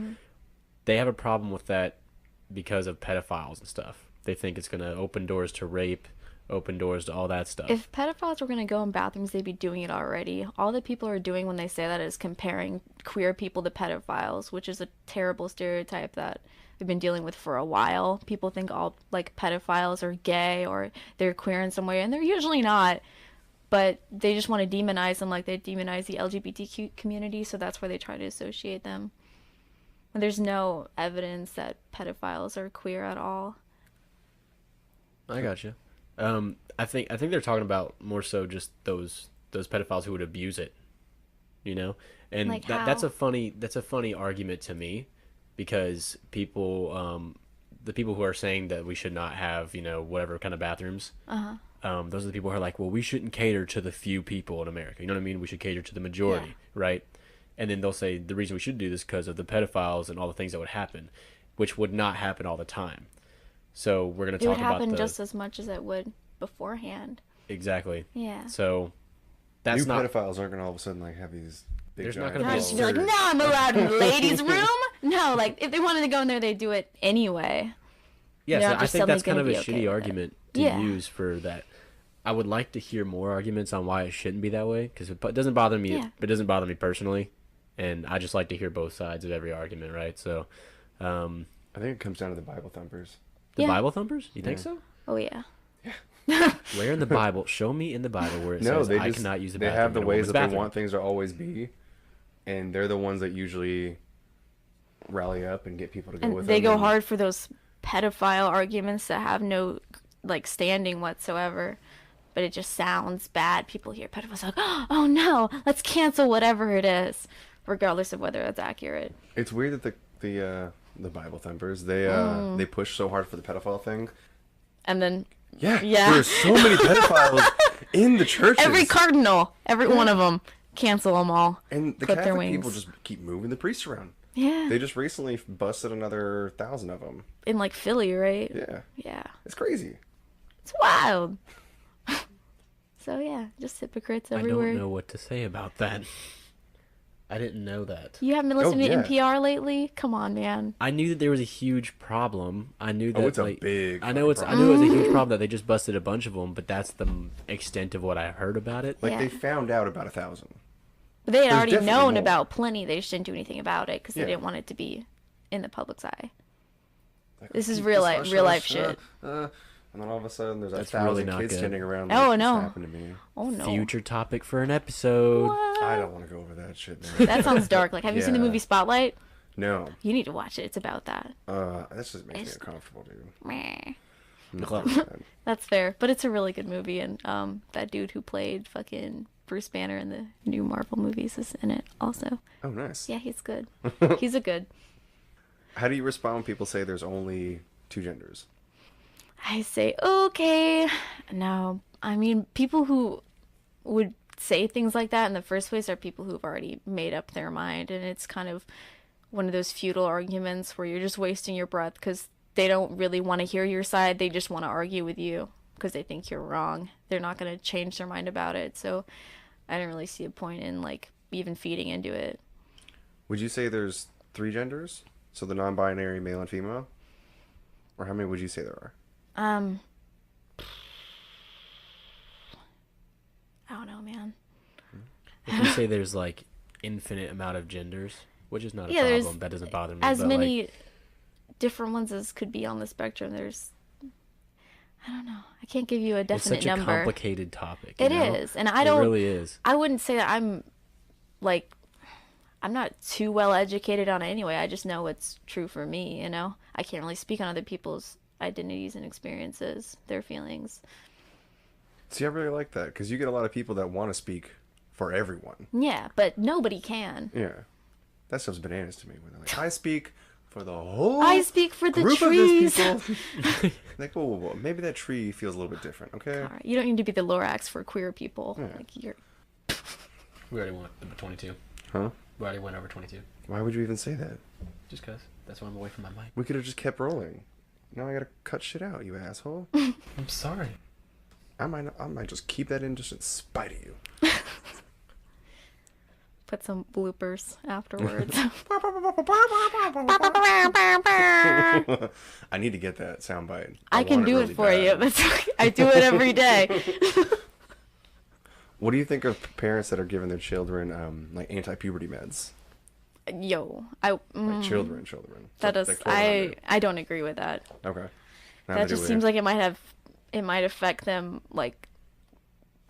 They have a problem with that because of pedophiles and stuff. They think it's gonna open doors to rape, open doors to all that stuff. If pedophiles were going to go in bathrooms, they'd be doing it already. All that people are doing when they say that is comparing queer people to pedophiles, which is a terrible stereotype that we've been dealing with for a while. People think all like pedophiles are gay or they're queer in some way, and they're usually not. But they just want to demonize them like they demonize the LGBTQ community, so that's why they try to associate them. And there's no evidence that pedophiles are queer at all. I got you. I think they're talking about more so just those pedophiles who would abuse it, you know, and Like that's how? a funny argument to me, because people, the people who are saying that we should not have, you know, whatever kind of bathrooms, those are the people who are like, well, we shouldn't cater to the few people in America. You know what I mean? We should cater to the majority, Yeah. right? And then they'll say the reason we should do this because of the pedophiles and all the things that would happen, which would not happen all the time. So we're going to It talk would about happen just as much as it would beforehand. exactly. Yeah. So that's New not pedophiles aren't gonna all of a sudden like have these big. There's not giant gonna Not be just balls. be like, no, I'm allowed in the ladies' room. No, like if they wanted to go in there, they'd do it anyway. yeah. They're So not I just think that's kind suddenly of a gonna be okay shitty with it. argument to Yeah. use for that. I would like to hear more arguments on why it shouldn't be that way, because it doesn't bother me. Yeah. It doesn't bother me personally, and I just like to hear both sides of every argument, right? So, I think it comes down to the Bible thumpers. the Yeah. Bible thumpers. You think Yeah. so? Oh yeah. Where in the Bible? Show me in the Bible where it No, says they I just cannot use the they bathroom. have the in a ways woman's that bathroom. they want things to always be, and they're the ones that usually rally up and get people to go And with they them. go and- hard for those pedophile arguments that have no like standing whatsoever. But it just sounds bad. People hear pedophiles like, oh no, let's cancel whatever it is, regardless of whether it's accurate. It's weird that the Bible thumpers they push so hard for the pedophile thing. And then Yeah, Yeah. there's so many pedophiles in the churches. every cardinal, every one of them, cancel them all. and the clip their Catholic people wings. just keep moving the priests around. Yeah. They just recently busted another 1,000 of them. In like Philly, right? Yeah, Yeah. it's crazy. It's wild. So yeah, just hypocrites I everywhere. don't know what to say about that. I didn't know that. You haven't been listening yeah. to NPR lately? Come on, man. I knew that there was a huge problem. I knew that Oh, it's a like, big I know fucking I knew it was a huge problem that they just busted a bunch of them, but that's the extent of what I heard about it. Like Yeah. they found out about 1,000. But they had There's already definitely known more. about plenty. They just didn't do anything about it because Yeah. they didn't want it to be in the public's eye. Like, This is keep real this life- hush, real life hush, shit. And then all of a sudden, there's That's 1,000 really not kids good. standing around. Oh, Like, no. This happened to me. Oh no. Future topic for an episode. What? I don't want to go over that shit, man. That sounds dark. Like, have you seen the Yeah. movie Spotlight? No, You need to watch it. It's about that. that just makes me It's- uncomfortable, dude. Meh. No, That's fair, but it's a really good movie, and that dude who played fucking Bruce Banner in the new Marvel movies is in it also. oh, nice. Yeah, he's good. He's a good. How do you respond when people say there's only 2 genders? I say, okay. No. I mean, people who would say things like that in the first place are people who've already made up their mind. And it's kind of one of those futile arguments where you're just wasting your breath because they don't really want to hear your side. They just want to argue with you because they think you're wrong. They're not going to change their mind about it. So I don't really see a point in, like, even feeding into it. Would you say there's 3 genders? So the non-binary male and female? Or how many would you say there are? I don't know, man. If say there's like infinite amount of genders, which is not a Yeah, there's problem. That doesn't bother me. as but many like, different ones as could be on the spectrum. There's, I don't know. I can't give you a it's definite such a number. complicated topic. It you know? is, and I don't. It really is. I wouldn't say that I'm like, I'm not too well educated on it anyway. I just know what's true for me. You know, I can't really speak on other people's identities and experiences, their feelings. See, I really like that because you get a lot of people that want to speak for everyone. Yeah, but nobody can. Yeah, that stuff's bananas to me. When they're like, I speak for the whole. I speak for the group trees. of this people. Like, whoa, maybe that tree feels a little bit different. Okay. All right, you don't need to be the Lorax for queer people. Yeah. Like you're. We already went number 22. Huh? We already went over 22. Why would you even say that? Just because. That's why I'm away from my mic. We could have just kept rolling. Now I gotta cut shit out, you asshole. I'm sorry. I might just keep that in just in spite of you. Put some bloopers afterwards. I need to get that soundbite. I can want do really it for bad. you. That's, I do it every day. What do you think of parents that are giving their children like anti-puberty meds? Yo, Like children. that So, does. like 12 and under. I don't agree with that. Okay. That just seems like it might affect them like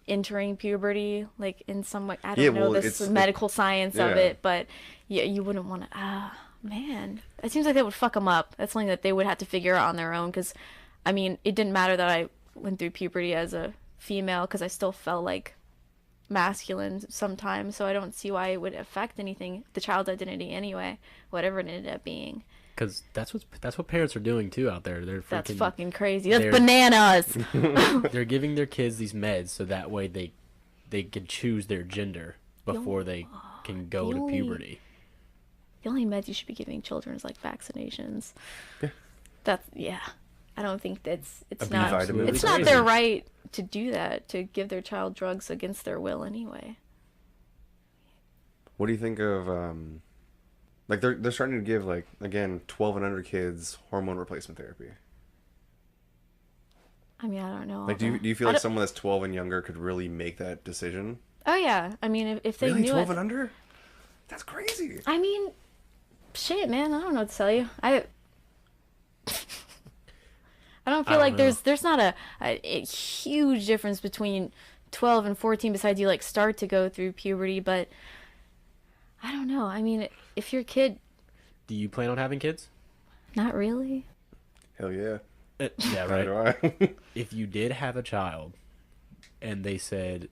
entering puberty, like in some way. I don't Yeah, know well, this it's medical science of yeah. it, but yeah, you wouldn't want to. Man, it seems like that would fuck them up. That's something that they would have to figure out on their own. Because, I mean, it didn't matter that I went through puberty as a female, because I still felt like masculine sometimes. So I don't see why it would affect anything, the child's identity anyway, whatever it ended up being. Because that's what parents are doing too out there. They're That's freaking, fucking crazy. That's they're- bananas. they're giving their kids these meds so that way they can choose their gender before they can go the to only- puberty. The only meds you should be giving children is like vaccinations. Yeah. That's I don't think it's A B not vitamin. it's not their right to do that, to give their child drugs against their will anyway. What do you think of like they're starting to give like again 12 and under kids hormone replacement therapy? I mean, I don't know. Like do you feel like someone that's 12 and younger could really make that decision? Oh yeah. I mean, if they Really, knew 12 it. and under? That's crazy. I mean, shit, man. I don't know what to tell you. I don't feel I like don't know. there's not a huge difference between 12 and 14 besides you like start to go through puberty, but I don't know. I mean, if your kid, Do you plan on having kids? not really. Hell yeah. Yeah, Neither right. do I. If you did have a child, and they said,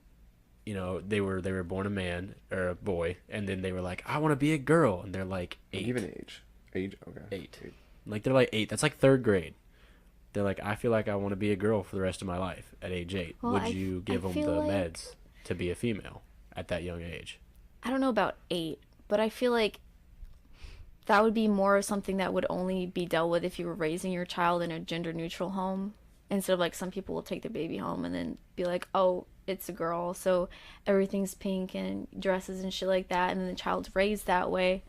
you know, they were born a man or a boy, and then they were like, I want to be a girl, and they're like 8. Give an age. Age, okay. 8. Like they're like 8. That's like 3rd grade. They're like, I feel like I want to be a girl for the rest of my life at age 8. Well, Would I- you give I them feel the like- meds to be a female at that young age? I don't know about 8, but I feel like that would be more of something that would only be dealt with if you were raising your child in a gender neutral home, instead of like some people will take their baby home and then be like, oh, it's a girl, so everything's pink and dresses and shit like that, and then the child's raised that way.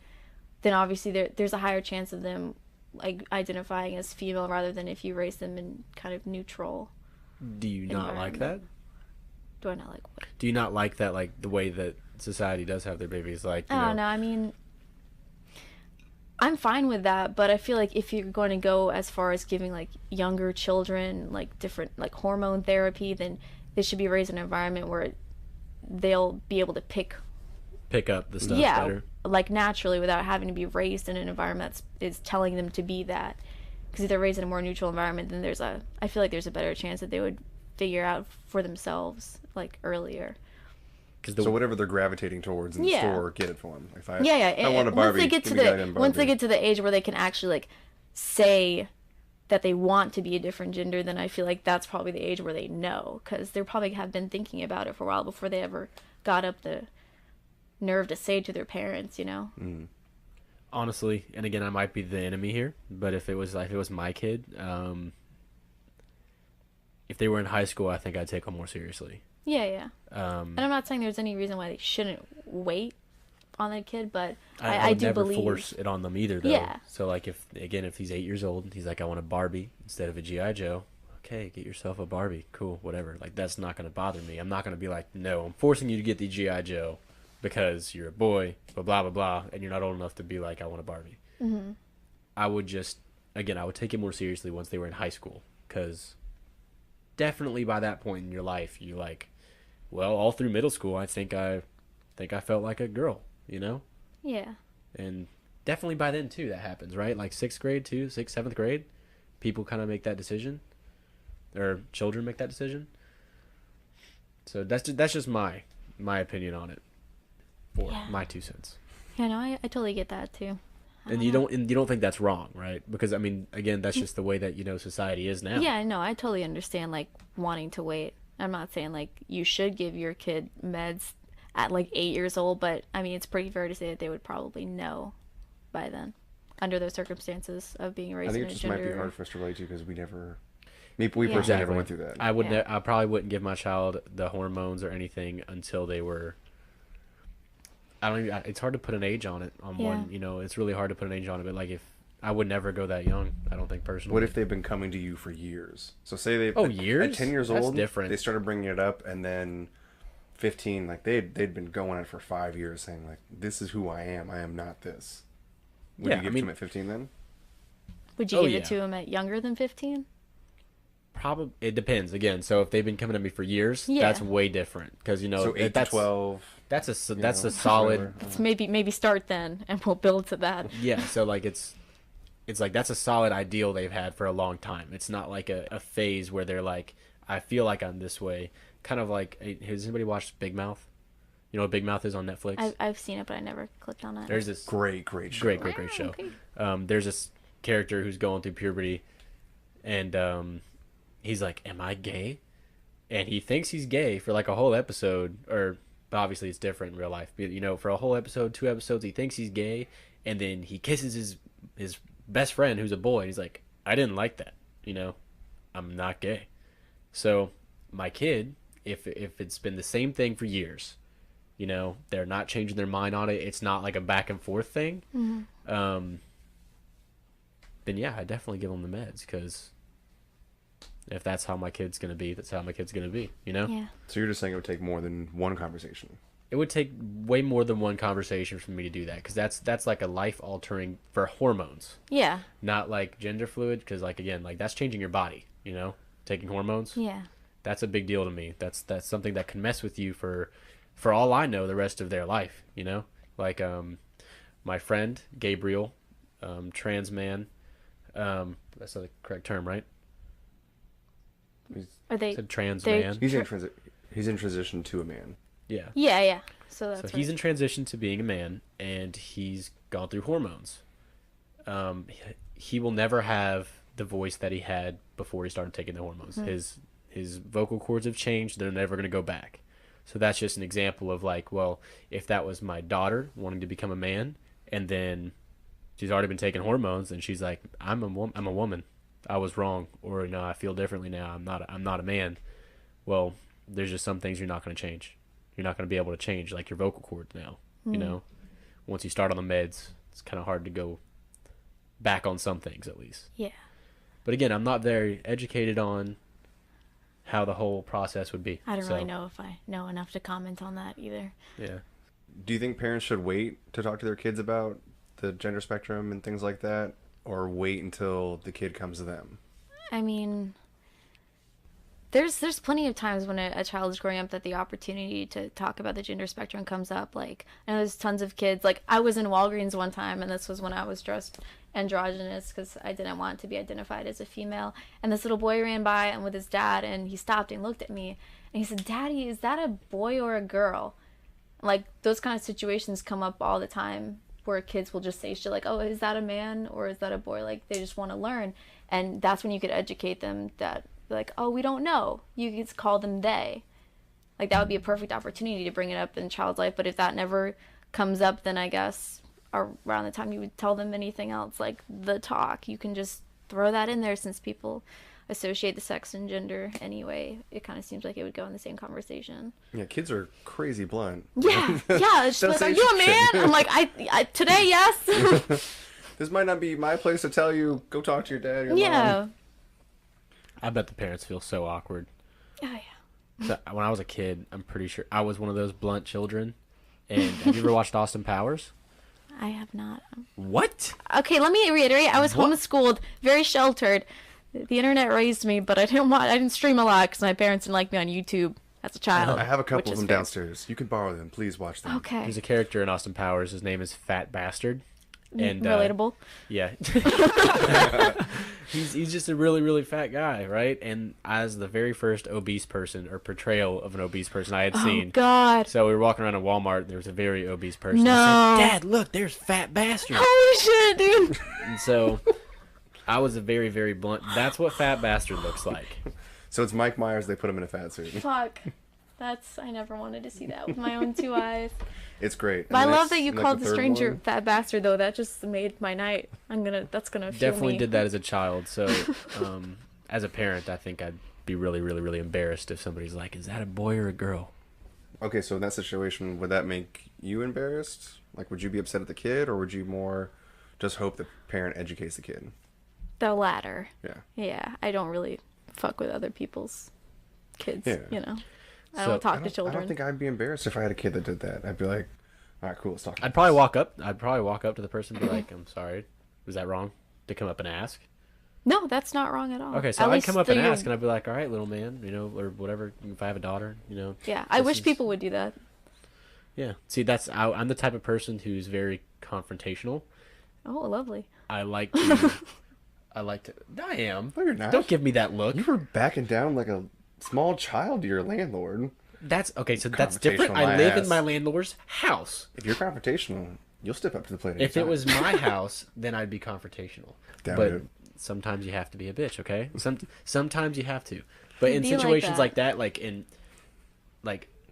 Then obviously there's a higher chance of them like identifying as female rather than if you raise them in kind of neutral. Do you not like that? Do I not like what? Do you not like that, like the way that society does have their babies? Like, you I know, don't know. I mean, I'm fine with that, but I feel like if you're going to go as far as giving like younger children like different like hormone therapy, then they should be raised in an environment where they'll be able to pick up the stuff yeah, better. like naturally without having to be raised in an environment that is telling them to be that. Because if they're raised in a more neutral environment, then I feel like there's a better chance that they would figure out for themselves like earlier. So whatever they're gravitating towards in the Yeah. store, get it for them. If I, Yeah. I want a Barbie. Once they get give to me a goddamn once they Barbie. get to the age where they can actually like say that they want to be a different gender, then I feel like that's probably the age where they know, because they probably have been thinking about it for a while before they ever got up the nerve to say to their parents, you know. Honestly, and again, I might be the enemy here, but if it was my kid, if they were in high school, I think I'd take them more seriously. Yeah. And I'm not saying there's any reason why they shouldn't wait on their kid, but I would do never believe force it on them either, though. Yeah. So like if he's 8 years old, he's like, I want a Barbie instead of a GI Joe. Okay, get yourself a Barbie. Cool, whatever. Like that's not gonna bother me. I'm not gonna be like, no, I'm forcing you to get the GI Joe. because you're a boy, blah, blah, blah, blah, and you're not old enough to be like, I want a Barbie. Mm-hmm. I would just, again, I would take it more seriously once they were in high school, because definitely by that point in your life, you're like, well, all through middle school, I think I felt like a girl, you know? Yeah. And definitely by then, too, that happens, right? Like 6th grade, too, 6th, 7th grade, people kind of make that decision, or children make that decision. So that's just my opinion on it, or my 2 cents. Yeah, no, I totally get that too. And you don't think that's wrong, right? Because I mean, again, that's just the way that society is now. Yeah, no, I totally understand like wanting to wait. I'm not saying like you should give your kid meds at like 8 years old, but I mean it's pretty fair to say that they would probably know by then, under those circumstances of being raised in a gender. I think it just might be hard for us to relate to because we personally never went through that. I probably wouldn't give my child the hormones or anything until they were. It's hard to put an age on it. One, it's really hard to put an age on it. But like, if I would never go that young, I don't think personally. What if they've been coming to you for years? So say years? At 10 years That's old, different. They started bringing it up, and then 15, like they'd been going at it for 5 years, saying like, "This is who I am. I am not this." Would you give it to them at 15 then? Would you give it to them at younger than 15? Probably, it depends. Again, so if they've been coming to me for years, that's way different because so 8 to 12. That's a solid. Let's maybe start then, and we'll build to that. Yeah, so like it's like that's a solid ideal they've had for a long time. It's not like a phase where they're like, I feel like I'm this way. Kind of like, has anybody watched Big Mouth? You know what Big Mouth is on Netflix? I've seen it, but I never clicked on it. There's this great show. Great show. Okay. There's this character who's going through puberty, and he's like, "Am I gay?" And he thinks he's gay for like a whole episode, but obviously it's different in real life. But, for a whole episode, 2 episodes, he thinks he's gay, and then he kisses his best friend who's a boy, and he's like, "I didn't like that. I'm not gay." So my kid, if it's been the same thing for years, they're not changing their mind on it. It's not like a back and forth thing. Mm-hmm. Then yeah, I definitely give them the meds because if that's how my kid's gonna be, that's how my kid's gonna be. Yeah. So you're just saying it would take more than one conversation. It would take way more than one conversation for me to do that because that's like a life altering for hormones. Yeah. Not like gender fluid because like again like that's changing your body. Taking hormones. Yeah. That's a big deal to me. That's something that can mess with you for all I know the rest of their life. Like my friend Gabriel, trans man. That's the correct term, right? Are they said trans man? He's in transition to a man. Yeah. Yeah. So he's in transition to being a man, and he's gone through hormones. He will never have the voice that he had before he started taking the hormones. Mm-hmm. His vocal cords have changed. They're never going to go back. So that's just an example of like, well, if that was my daughter wanting to become a man, and then she's already been taking hormones, and she's like, I'm a woman. I was wrong, or I feel differently now. I'm not a man. Well, there's just some things you're not going to change. You're not going to be able to change like your vocal cords now. Once you start on the meds, it's kind of hard to go back on some things at least. Yeah. But again, I'm not very educated on how the whole process would be. I don't really know if I know enough to comment on that either. Yeah. Do you think parents should wait to talk to their kids about the gender spectrum and things like that, or wait until the kid comes to them? I mean, there's plenty of times when a child is growing up that the opportunity to talk about the gender spectrum comes up. Like, I know there's tons of kids. Like, I was in Walgreens one time, and this was when I was dressed androgynous because I didn't want to be identified as a female. And this little boy ran by and with his dad, and he stopped and looked at me, and he said, "Daddy, is that a boy or a girl?" Like, those kind of situations come up all the time where kids will just say shit like, "Oh, is that a man or is that a boy?" Like, they just want to learn. And that's when you could educate them that, like, "Oh, we don't know. You could call them they." Like, that would be a perfect opportunity to bring it up in a child's life. But if that never comes up, then I guess around the time you would tell them anything else, like the talk, you can just throw that in there since people associate the sex and gender anyway. It kind of seems like it would go in the same conversation. Yeah, kids are crazy blunt. Yeah. It's just like, "Are you a man?" I'm like, I today, yes. This might not be my place to tell you. Go talk to your dad or your mom. I bet the parents feel so awkward. Oh, yeah. So when I was a kid, I'm pretty sure I was one of those blunt children. And have you ever watched Austin Powers? I have not. What? Okay, let me reiterate. I was What? homeschooled, very sheltered. The internet raised me, but I didn't stream a lot because my parents didn't like me on YouTube as a child. I have a couple which of is them fair. downstairs. You can borrow them. Please watch them. Okay. There's a character in Austin Powers. His name is Fat Bastard. And Relatable. Yeah. he's just a really, really fat guy, right? And as the very first obese person or portrayal of an obese person I had Oh, seen. God. So we were walking around in Walmart. There was a very obese person. No. I said, Dad, look, there's Fat Bastard. Holy shit, dude. And so I was a very, very blunt. That's what Fat Bastard looks like. So it's Mike Myers. They put him in a fat suit. Fuck. I never wanted to see that with my own 2 eyes. It's great. But I love that you called the third stranger one- Fat Bastard, though. That just made my night. That's gonna fuel Definitely me. did that as a child. So as a parent, I think I'd be really, really, really embarrassed if somebody's like, is that a boy or a girl? Okay, so in that situation, would that make you embarrassed? Like, would you be upset at the kid, or would you more just hope the parent educates the kid? The latter. Yeah. Yeah, I don't really fuck with other people's kids, Yeah. you know. I So, don't talk I to don't children. think I'd be embarrassed if I had a kid that did that. I'd be like, all right, cool, let's talk. I'd probably walk up to the person and be like, I'm sorry, was that wrong? To come up and ask. No, that's not wrong at all. Okay, so At I'd least come up and they're- ask, and I'd be like, all right, little man, you know, or whatever, if I have a daughter, you know. Yeah, I this wish is- people would do that. Yeah. See, I'm the type of person who's very confrontational. Oh, lovely. I am. No, you're not. Don't give me that look. You were backing down like a small child to your landlord. That's okay. So that's different. Confrontational, I my live ass. in my landlord's house. If you're confrontational, you'll step up to the plate. If it anytime. was my house, then I'd be confrontational. Damn but it. sometimes you have to be a bitch, okay? Sometimes you have to. But in Be like situations that. like that, like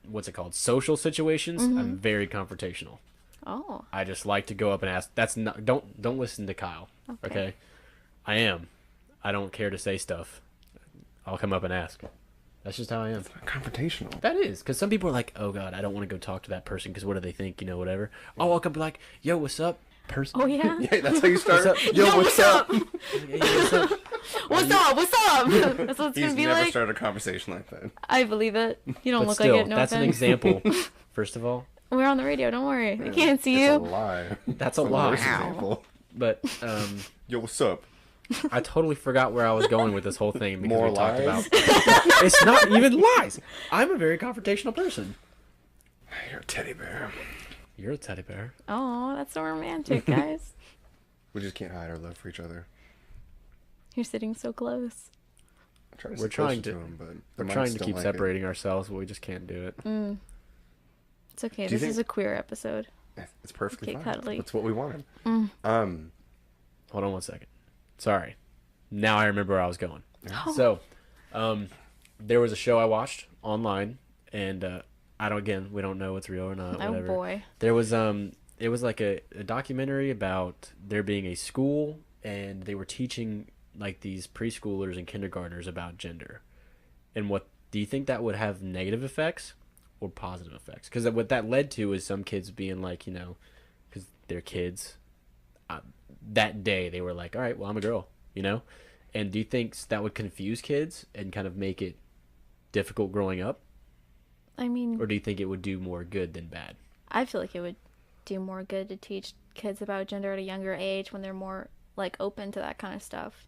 what's it called? Social situations, I'm very confrontational. Oh, I just like to go up and ask. That's not. Don't listen to Kyle. Okay. I am. I don't care to say stuff. I'll come up and ask. That's just how I am. confrontational. That is, because some people are like, oh god, I don't want to go talk to that person because what do they think? You know, whatever. I'll walk up and be like, yo, what's up, person? oh yeah. Yeah, that's how you start. What's up? Yo, what's up? Yeah, what's up? What's up? What's up? That's what it's He's gonna be never like. started a conversation like that. I believe it. You don't But look still, like it. No that's an offense. example. First of all, We're on the radio. Don't worry. They can't see It's a you. lie. that's a It's the lie. worst example. But Yo, what's up? I totally forgot where I was going with this whole thing because More we talked lies? about. It's not even lies. I'm a very confrontational person. You're a teddy bear. You're a teddy bear. Oh, that's so romantic, guys. We just can't hide our love for each other. You're sitting so close. I try to We're sit closer trying to- him, but We're the trying mics to don't keep like separating ourselves, but we just can't do it. It's okay. Do you This is think- a queer episode. it. It's perfectly Okay, fine. cuddly. That's what we wanted. Hold on one second. Sorry. Now I remember where I was going. Oh. So, there was a show I watched online, and we don't know what's real or not. Oh Whatever. boy. There was it was like a documentary about there being a school, and they were teaching like these preschoolers and kindergartners about gender, and what do you think that would have negative effects or positive effects? Because what that led to is some kids being like, you know, because they're kids. That day they were like, all right, well, I'm a girl, you know. And do you think that would confuse kids and kind of make it difficult growing up, I mean, or do you think it would do more good than bad? I feel like it would do more good to teach kids about gender at a younger age when they're more like open to that kind of stuff.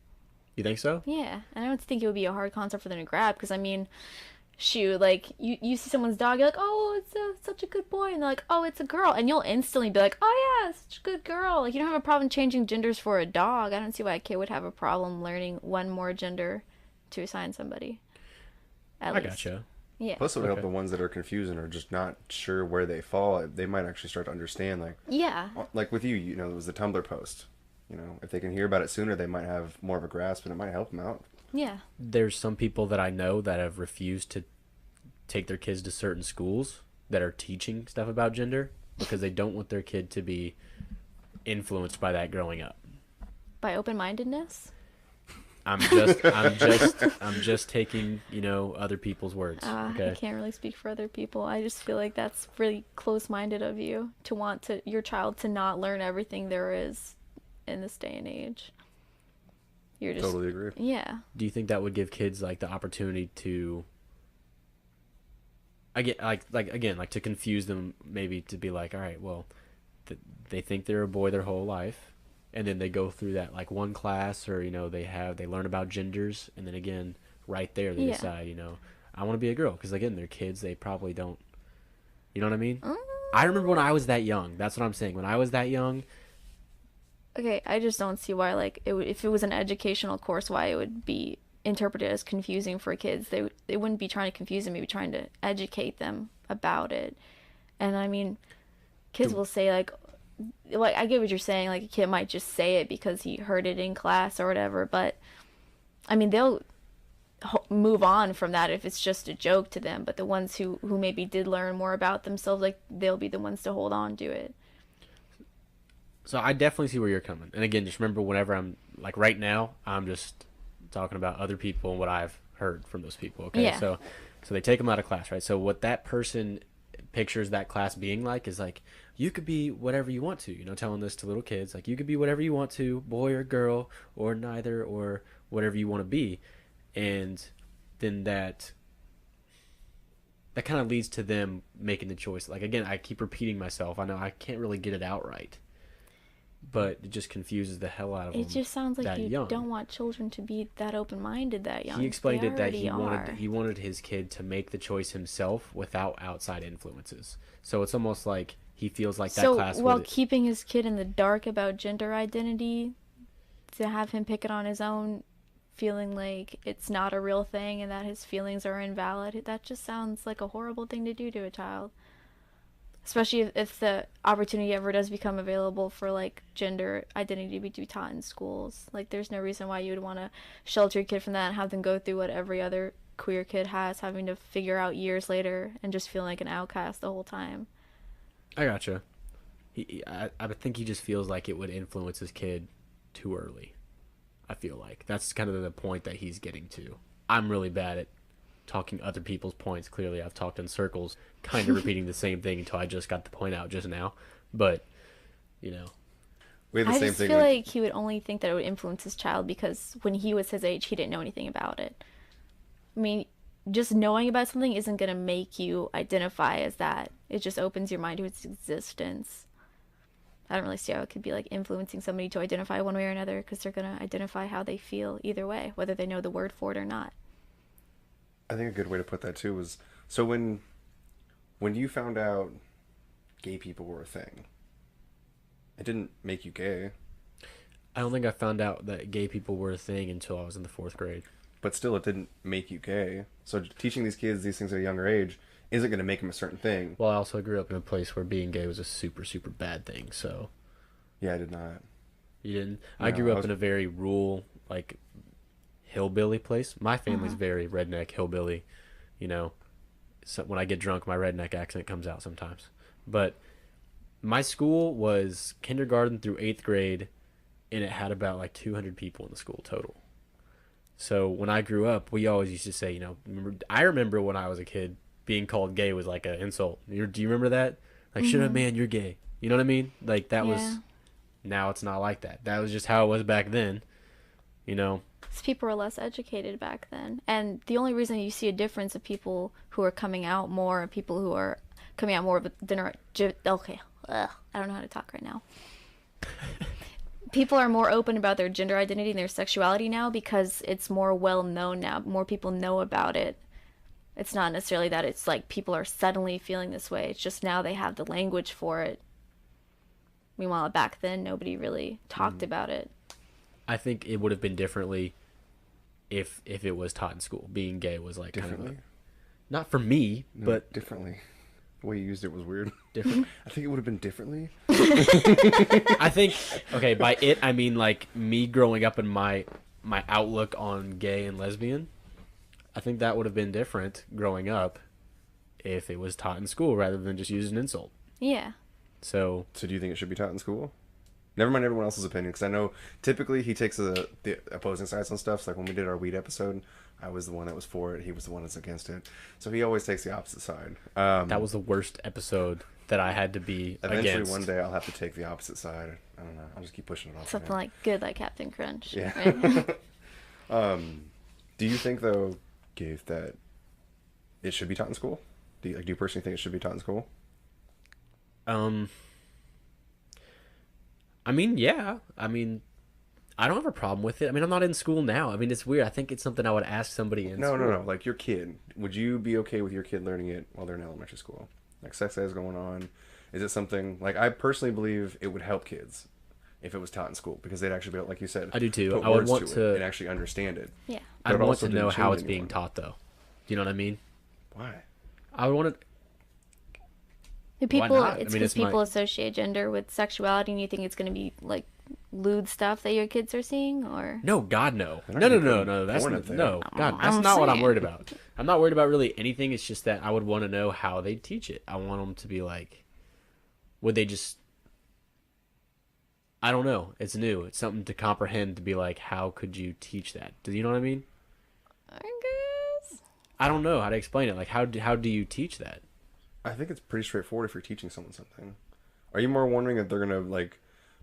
You think so? Yeah, and I don't think it would be a hard concept for them to grab because I mean, shoot, like you see someone's dog, you're like, oh, it's such a good boy, and they're like, oh, it's a girl, and you'll instantly be like, oh yeah, it's such a good girl. Like you don't have a problem changing genders for a dog. I don't see why a kid would have a problem learning one more gender to assign somebody. At I least. gotcha. Yeah. Plus, it would help Okay. the ones that are confused and are just not sure where they fall. They might actually start to understand, Yeah. like with you, you know, it was the Tumblr post. You know, if they can hear about it sooner, they might have more of a grasp, and it might help them out. Yeah. There's some people that I know that have refused to take their kids to certain schools that are teaching stuff about gender because they don't want their kid to be influenced by that growing up. By open-mindedness. I'm just taking, you know, other people's words. I Okay. can't really speak for other people. I just feel like that's really close-minded of you to want your child to not learn everything there is in this day and age. You're just Totally agree. yeah. Do you think that would give kids like the opportunity to I get like again like to confuse them, maybe to be like, all right, well, they think they're a boy their whole life, and then they go through that like one class, or they learn about genders, and then again right there they Yeah. decide, I want to be a girl, because again they're kids, they probably don't, you know what I mean? Mm. I remember when I was that young. That's what I'm saying. When I was that young, Okay, I just don't see why, like, if it was an educational course, why it would be interpreted as confusing for kids. They wouldn't be trying to confuse them, maybe trying to educate them about it. And I mean, kids will say like I get what you're saying. Like a kid might just say it because he heard it in class or whatever. But I mean, they'll move on from that if it's just a joke to them. But the ones who maybe did learn more about themselves, like they'll be the ones to hold on to it. so I definitely see where you're coming. And again, just remember, whenever I'm like right now, I'm just talking about other people and what I've heard from those people. Okay, Yeah. so they take them out of class, right? So what that person pictures that class being like is like, you could be whatever you want to, telling this to little kids, like you could be whatever you want to, boy or girl or neither, or whatever you want to be. And then that kind of leads to them making the choice. Like again, I keep repeating myself, I know I can't really get it out right, but it just confuses the hell out of them. It just sounds like that you young. don't want children to be that open-minded that young. He explained They it that already are. he wanted his kid to make the choice himself without outside influences. So it's almost like he feels like that So class while would, keeping his kid in the dark about gender identity, to have him pick it on his own, feeling like it's not a real thing and that his feelings are invalid, that just sounds like a horrible thing to do to a child. Especially if the opportunity ever does become available for like gender identity to be taught in schools. Like there's no reason why you would want to shelter your kid from that and have them go through what every other queer kid has, having to figure out years later and just feeling like an outcast the whole time. I gotcha. I think he just feels like it would influence his kid too early. I feel like that's kind of the point that he's getting to. I'm really bad at talking other people's points. Clearly, I've talked in circles, kind of repeating the same thing until I just got the point out just now. But, We had the I same just thing. feel like he would only think that it would influence his child because when he was his age, he didn't know anything about it. I mean, just knowing about something isn't going to make you identify as that. It just opens your mind to its existence. I don't really see how it could be like influencing somebody to identify one way or another because they're going to identify how they feel either way, whether they know the word for it or not. I think a good way to put that too was, so when you found out gay people were a thing, it didn't make you gay, I don't think I found out that gay people were a thing until I was in the 4th grade. but still it didn't make you gay. So teaching these kids these things at a younger age isn't going to make them a certain thing. Well, I also grew up in a place where being gay was a super, super bad thing, so... Yeah, I did not. You didn't? No, I grew I up was- in a very rural, like, hillbilly place. My family's very redneck, hillbilly, So when I get drunk, my redneck accent comes out sometimes. But my school was kindergarten through 8th grade, and it had about, like, 200 people in the school total. So when I grew up, we always used to say, I remember when I was a kid, being called gay was like an insult. Do you remember that? Like, shut up, man, you're gay. You know what I mean? Like, that was... Now it's not like that. That was just how it was back then, Because people were less educated back then. And the only reason you see a difference of people who are coming out more and people who are coming out more of okay. Ugh, I don't know how to talk right now. People are more open about their gender identity and their sexuality now because it's more well known now. More people know about it. It's not necessarily that it's like people are suddenly feeling this way. It's just now they have the language for it. Meanwhile, back then, nobody really talked about it. I think it would have been differently if it was taught in school. Being gay was like kind of Differently? not for me, No, but differently. The way you used it was weird. different. I think it would have been differently. I think, okay, by it I mean like me growing up and my outlook on gay and lesbian. I think that would have been different growing up if it was taught in school rather than just used as an insult. Yeah. So So do you think it should be taught in school? Never mind everyone else's opinion, because I know typically he takes the opposing sides on stuff. So like when we did our weed episode, I was the one that was for it. He was the one that's against it. So he always takes the opposite side. that was the worst episode that I had to be Eventually, against. one day I'll have to take the opposite side. I don't know. I'll just keep pushing it off. Something like good, like Captain Crunch. Yeah. Right? Do you think though, Gabe, that it should be taught in school? Do you personally think it should be taught in school? I mean, yeah. I mean, I don't have a problem with it. I mean, I'm not in school now. I mean, it's weird. I think it's something I would ask somebody in No, school. no, no. Like your kid, would you be okay with your kid learning it while they're in elementary school? Like sex ed is going on. Is it something like I personally believe it would help kids if it was taught in school because they'd actually be able, like you said, I do too. put I would words want to to. it and actually understand it. Yeah. I'd But it want also to know didn't how change it's being anyone. taught, though. Do you know what I mean? Why? I would want to. The Why people, not? I it's mean, because it's my- people associate gender with sexuality, and you think it's going to be like lewd stuff that your kids are seeing, or No, God, no. They're not No, no, gonna no, put no. That's porn not, up there. no. God, that's I'm not what I'm saying. worried about. I'm not worried about really anything. It's just that I would want to know how they teach it. I want them to be like, would they just? I don't know. It's new. It's something to comprehend. To be like, how could you teach that? Do you know what I mean? I guess. I don't know how to explain it. Like, how do you teach that? I think it's pretty straightforward if you're teaching someone something. Are you more wondering if they're gonna like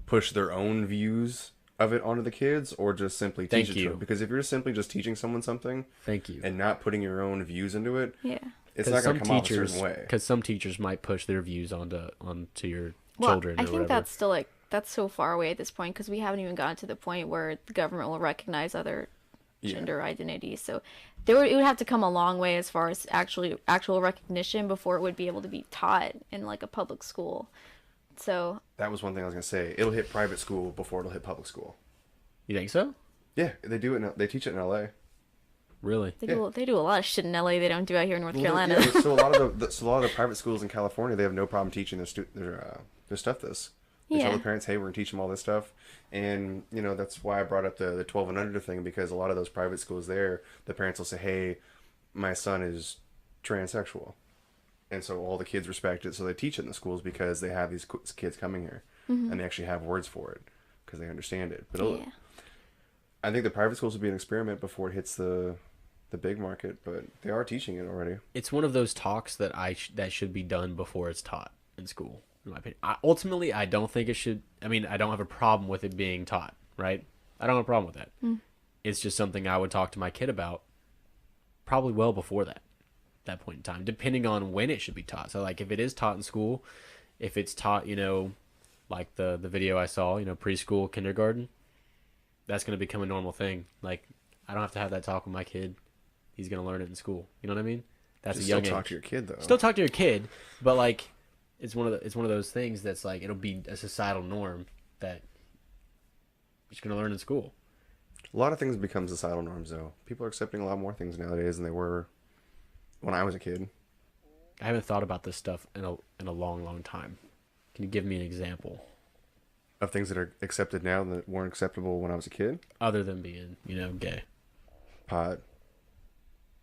push their own views of it onto the kids, or just simply teach Thank it to you. them? Because if you're simply just teaching someone something Thank you. and not putting your own views into it, Yeah. it's not gonna come off a certain way. Because some teachers might push their views onto your Well, children. I or think whatever. that's still like that's so far away at this point because we haven't even gotten to the point where the government will recognize other gender identities. So it would have to come a long way as far as actual recognition before it would be able to be taught in like a public school. So That was one thing I was gonna say. It'll hit private school before it'll hit public school. You think so? Yeah, they do it. They teach it in LA. Really? they do a lot of shit in LA they don't do out here in North Carolina. Yeah, so a lot of the private schools in California, they have no problem teaching their stuff this. They tell Yeah. the parents, hey, we're gonna teach them all this stuff, and that's why I brought up the 12 and under thing, because a lot of those private schools there, the parents will say, hey, my son is transsexual, and so all the kids respect it, so they teach it in the schools because they have these kids coming here, and they actually have words for it because they understand it. But Yeah. I think the private schools will be an experiment before it hits the big market, but they are teaching it already. It's one of those talks that that should be done before it's taught in school. In my opinion, ultimately, I don't think it should. I mean, I don't have a problem with it being taught, right? I don't have a problem with that. It's just something I would talk to my kid about, probably well before that point in time, depending on when it should be taught. So, like, if it is taught in school, if it's taught, like the video I saw, preschool, kindergarten, that's going to become a normal thing. Like, I don't have to have that talk with my kid. He's going to learn it in school. You know what I mean? That's Just a young still age. talk to your kid though. Still talk to your kid, but like, it's one of those things that's like it'll be a societal norm that you're going to learn in school. A lot of things become societal norms, though. People are accepting a lot more things nowadays than they were when I was a kid. I haven't thought about this stuff in a long, long time. Can you give me an example Of things that are accepted now that weren't acceptable when I was a kid. other than being, gay? Pot.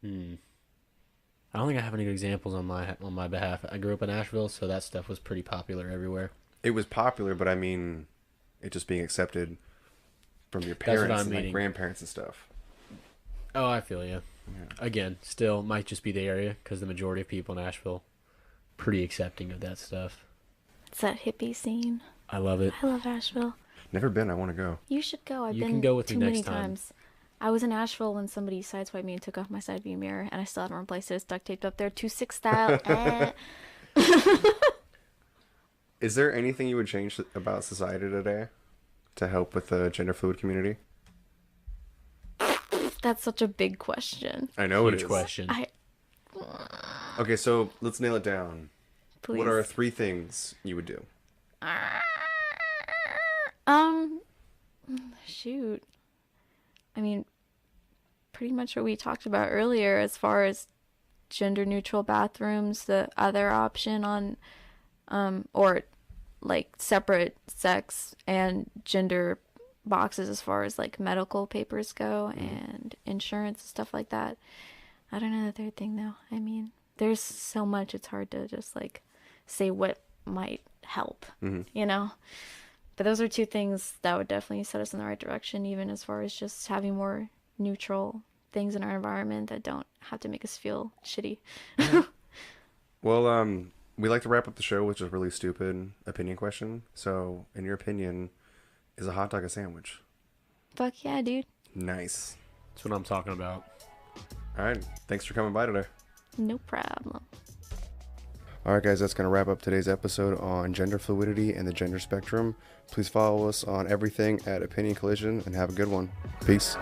I don't think I have any good examples on my behalf. I grew up in Asheville, so that stuff was pretty popular everywhere. It was popular, but I mean, it just being accepted from your what parents I'm and like meaning. grandparents and stuff. Oh, I feel you. Again, still might just be the area because the majority of people in Asheville pretty accepting of that stuff. It's that hippie scene. I love it. I love Asheville. Never been. I want to go. You should go. I've You been can go with me too many next time. times. I was in Asheville when somebody sideswiped me and took off my side view mirror, and I still haven't replaced it. It's duct taped up there, 2-6 style. Is there anything you would change about society today to help with the gender fluid community? That's such a big question. I know it Huge is. question. Okay, so let's nail it down. Please. What are 3 things you would do? Shoot. I mean, pretty much what we talked about earlier as far as gender neutral bathrooms, the other option on, or like separate sex and gender boxes as far as like medical papers go and insurance and stuff like that. I don't know the third thing though. I mean, there's so much, it's hard to just like say what might help, But those are 2 things that would definitely set us in the right direction, even as far as just having more neutral things in our environment that don't have to make us feel shitty. Well, we like to wrap up the show with just a really stupid opinion question. So, in your opinion, is a hot dog a sandwich? Fuck yeah, dude. Nice. That's what I'm talking about. All right. Thanks for coming by today. No problem. All right, guys, that's going to wrap up today's episode on gender fluidity and the gender spectrum. Please follow us on everything at Opinion Collision and have a good one. Peace.